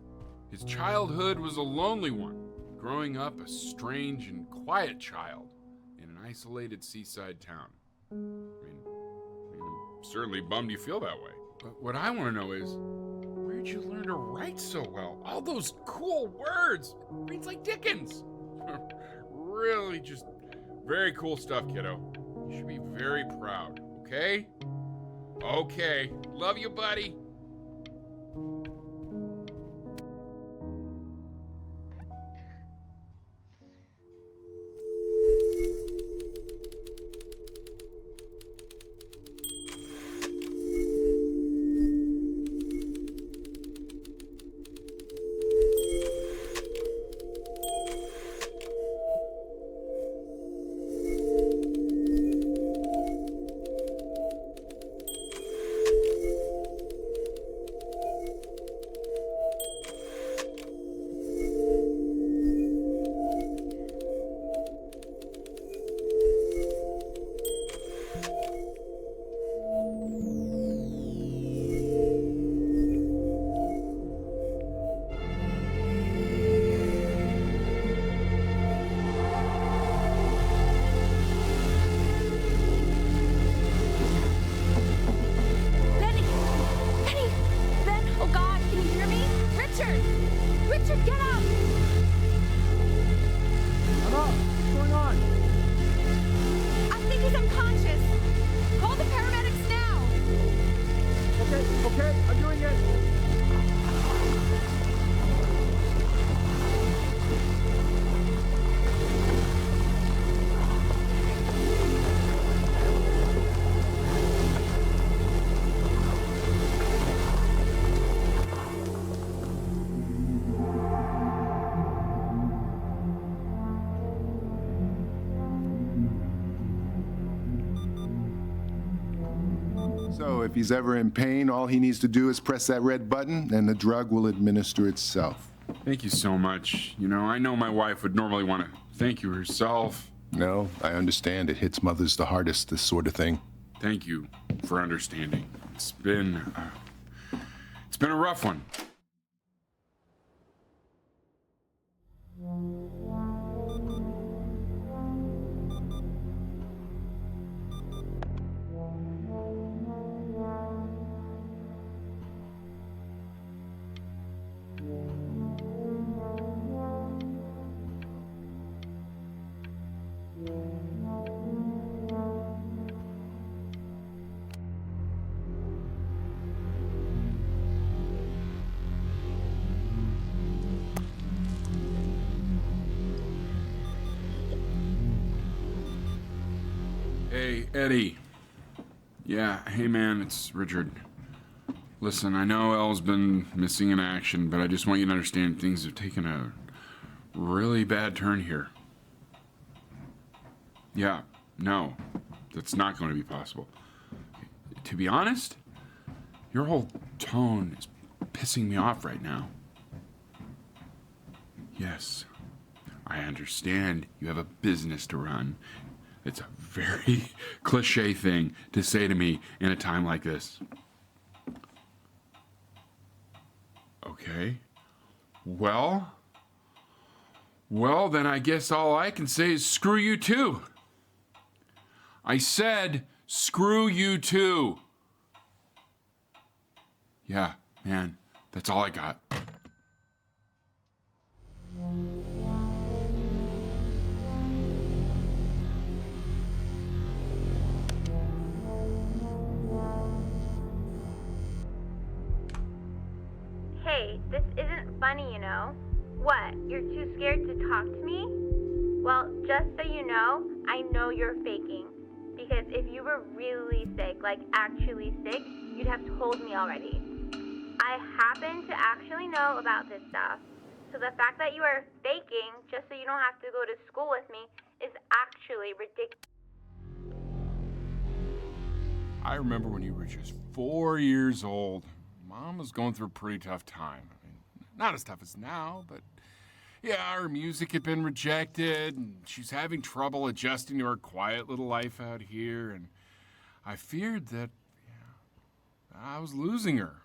His childhood was a lonely one, growing up a strange and quiet child in an isolated seaside town. I mean, I'm certainly bummed you feel that way. But what I want to know is, where'd you learn to write so well? All those cool words. Reads like Dickens. Really just very cool stuff, kiddo. You should be very proud, okay? Okay. Love you, buddy.
So if he's ever in pain, all he needs to do is press that red button and the drug will administer itself.
Thank you so much. You know, I know my wife would normally want to thank you herself.
No, I understand. It hits mothers the hardest, this sort of thing.
Thank you for understanding. It's been a rough one. Hey, Eddie. Yeah, hey man, it's Richard. Listen, I know Elle's been missing in action, but I just want you to understand things have taken a really bad turn here. Yeah, no, that's not going to be possible. To be honest, your whole tone is pissing me off right now. Yes, I understand you have a business to run. It's a very cliche thing to say to me in a time like this. Okay. Well, then I guess all I can say is screw you too. I said screw you too. Yeah, man, that's all I got.
Hey, this isn't funny, you know. What, you're too scared to talk to me? Well, just so you know you're faking. Because if you were really sick, like actually sick, you'd have told me already. I happen to actually know about this stuff. So the fact that you are faking just so you don't have to go to school with me is actually ridiculous.
I remember when you were just 4 years old. Mom was going through a pretty tough time. I mean, not as tough as now, but Yeah, her music had been rejected, and she's having trouble adjusting to her quiet little life out here, and I feared that I was losing her.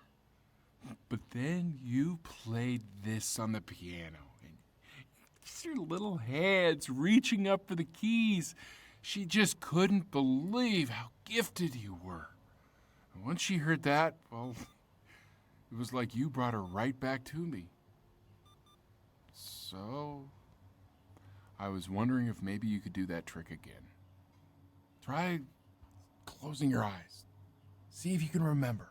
But then you played this on the piano, and just your little hands reaching up for the keys. She just couldn't believe how gifted you were. And once she heard that, well, it was like you brought her right back to me. So, I was wondering if maybe you could do that trick again. Try closing your eyes. See if you can remember.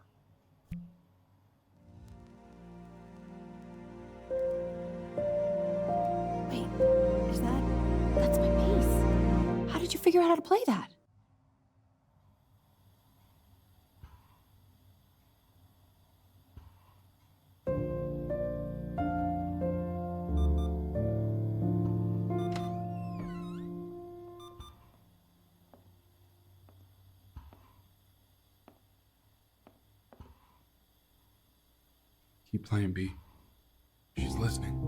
Wait, that's my bass. How did you figure out how to play that?
Keep playing, B. She's listening.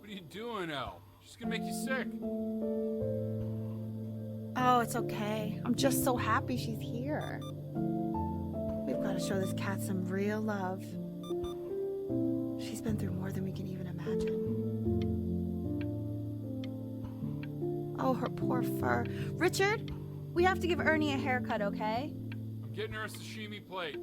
What are you doing, Elle? She's gonna make you sick.
Oh, it's okay. I'm just so happy she's here. We've got to show this cat some real love. She's been through more than we can even imagine. Oh, her poor fur. Richard, we have to give Ernie a haircut, okay?
I'm getting her a sashimi plate.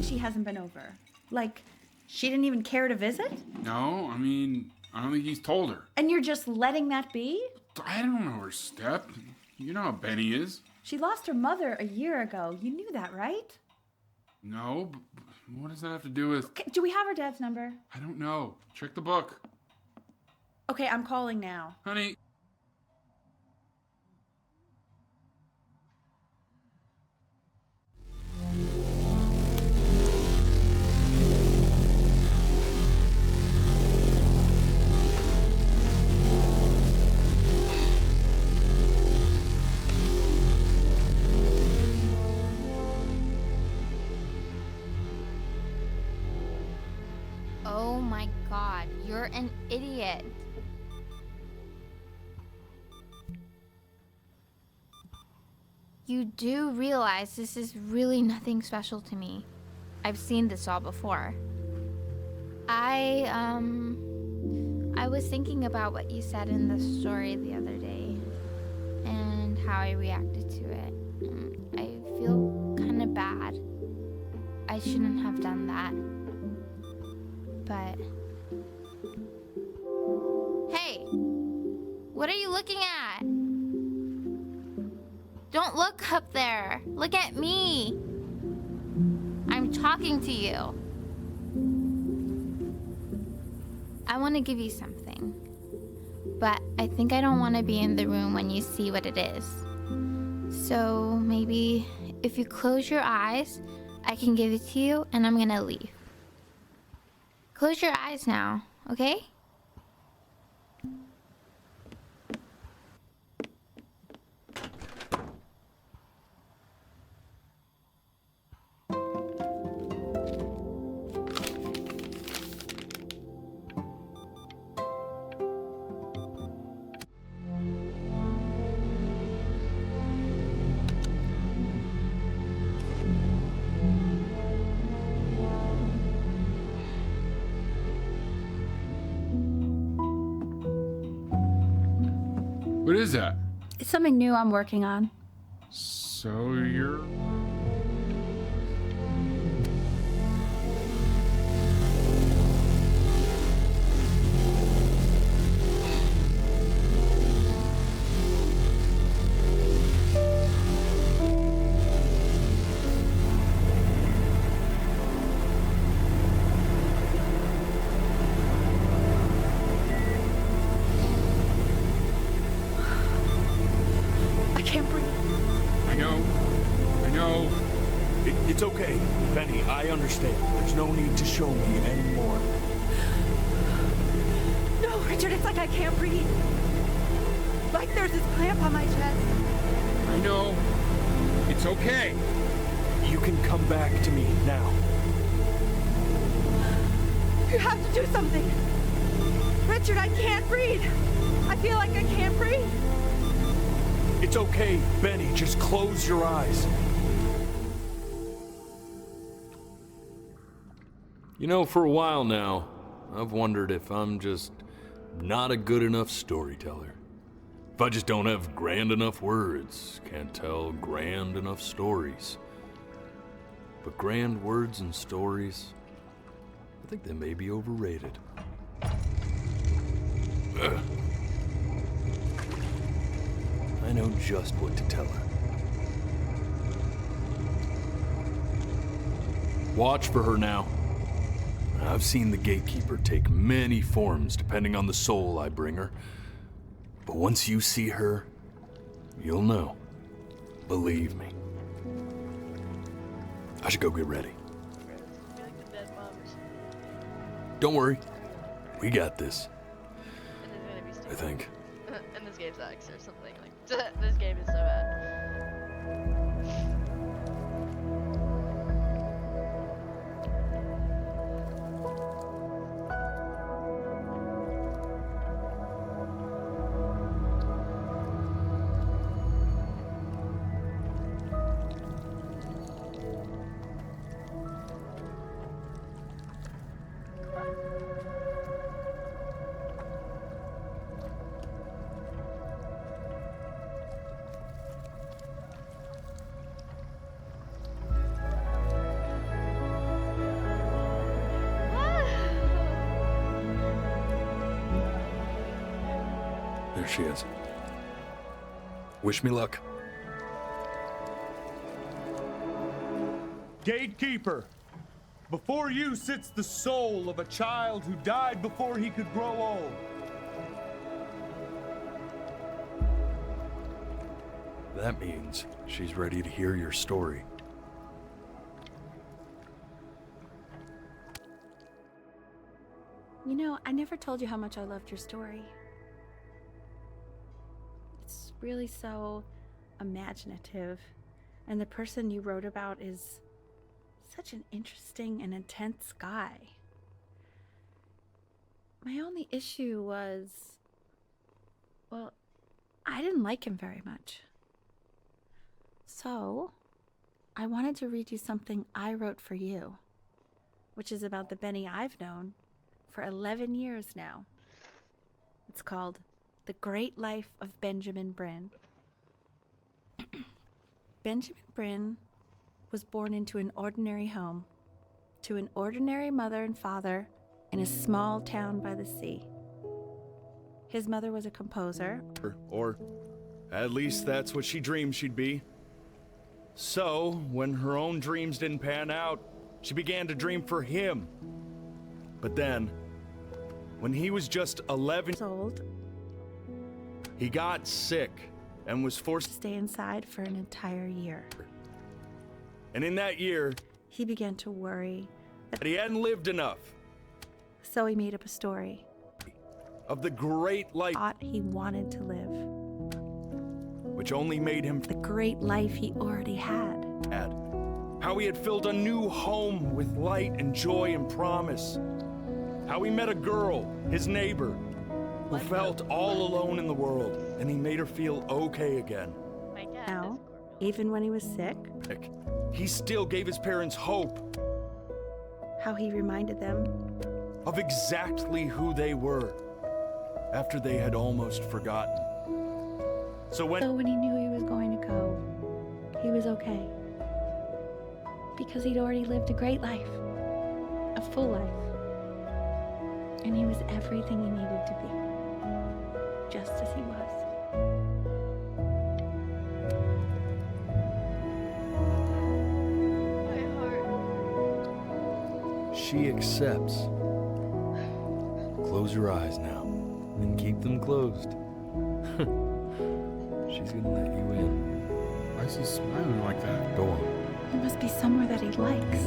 She hasn't been over. Like, she didn't even care to visit?
No, I mean, I don't think he's told her.
And you're just letting that be?
I don't know her step. You know how Benny is.
She lost her mother a year ago. You knew that, right?
No, but what does that have to do with...
Okay, do we have her dad's number?
I don't know. Check the book.
Okay, I'm calling now.
Honey.
Oh my god, you're an idiot. You do realize this is really nothing special to me. I've seen this all before. I was thinking about what you said in the story the other day and how I reacted to it. I feel kind of bad. I shouldn't have done that. But... Hey! What are you looking at? Don't look up there! Look at me! I'm talking to you. I want to give you something. But I think I don't want to be in the room when you see what it is. So maybe if you close your eyes, I can give it to you and I'm gonna leave. Close your eyes now, okay?
What is that?
It's something new I'm working on.
So you're...
It's okay, Benny, I understand. There's no need to show me anymore.
No, Richard, it's like I can't breathe. Like there's this clamp on my chest.
I know. It's okay.
You can come back to me now.
You have to do something. Richard, I can't breathe. I feel like I can't breathe.
It's okay, Benny, just close your eyes.
You know, for a while now, I've wondered if I'm just not a good enough storyteller. If I just don't have grand enough words, can't tell grand enough stories. But grand words and stories, I think they may be overrated. Ugh. I know just what to tell her. Watch for her now. I've seen the gatekeeper take many forms depending on the soul I bring her. But once you see her, you'll know. Believe me. I should go get ready. Don't worry. We got this. I think.
And this game sucks or something. Like, this game is so bad.
There she is. Wish me luck.
Gatekeeper, before you sits the soul of a child who died before he could grow old.
That means she's ready to hear your story.
You know, I never told you how much I loved your story. It's really so imaginative, and the person you wrote about is such an interesting and intense guy. My only issue was, well, I didn't like him very much. So, I wanted to read you something I wrote for you, which is about the Benny I've known for 11 years now. It's called The Great Life of Benjamin Bryn. Benjamin Bryn was born into an ordinary home, to an ordinary mother and father in a small town by the sea. His mother was a composer.
Or at least that's what she dreamed she'd be. So, when her own dreams didn't pan out, she began to dream for him. But then, when he was just 11 years
old,
he got sick and was forced
to stay inside for an entire year.
And in that year,
he began to worry
that he hadn't lived enough.
So he made up a story.
Of the great life
Thought he wanted to live.
which only made him
The great life he already had.
sad. How he had filled a new home with light and joy and promise. How he met a girl, his neighbor, who felt all alone in the world, and he made her feel okay again.
Now, even when he was sick,
He still gave his parents hope
how he reminded them
of exactly who they were after they had almost forgotten. So
when he knew he was going to go, he was okay. Because he'd already lived a great life, a full life. And he was everything he needed to be, just as he was.
she accepts. Close your eyes now and keep them closed. She's gonna let you in.
Why is he smiling like that?
Go on.
It must be somewhere that he likes.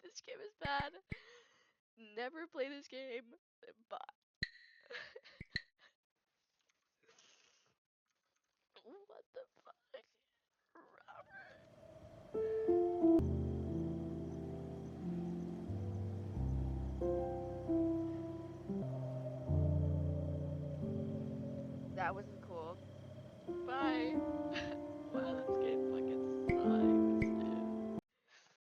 This game is bad. Never play this game. Bye. What the fuck? Robert. That was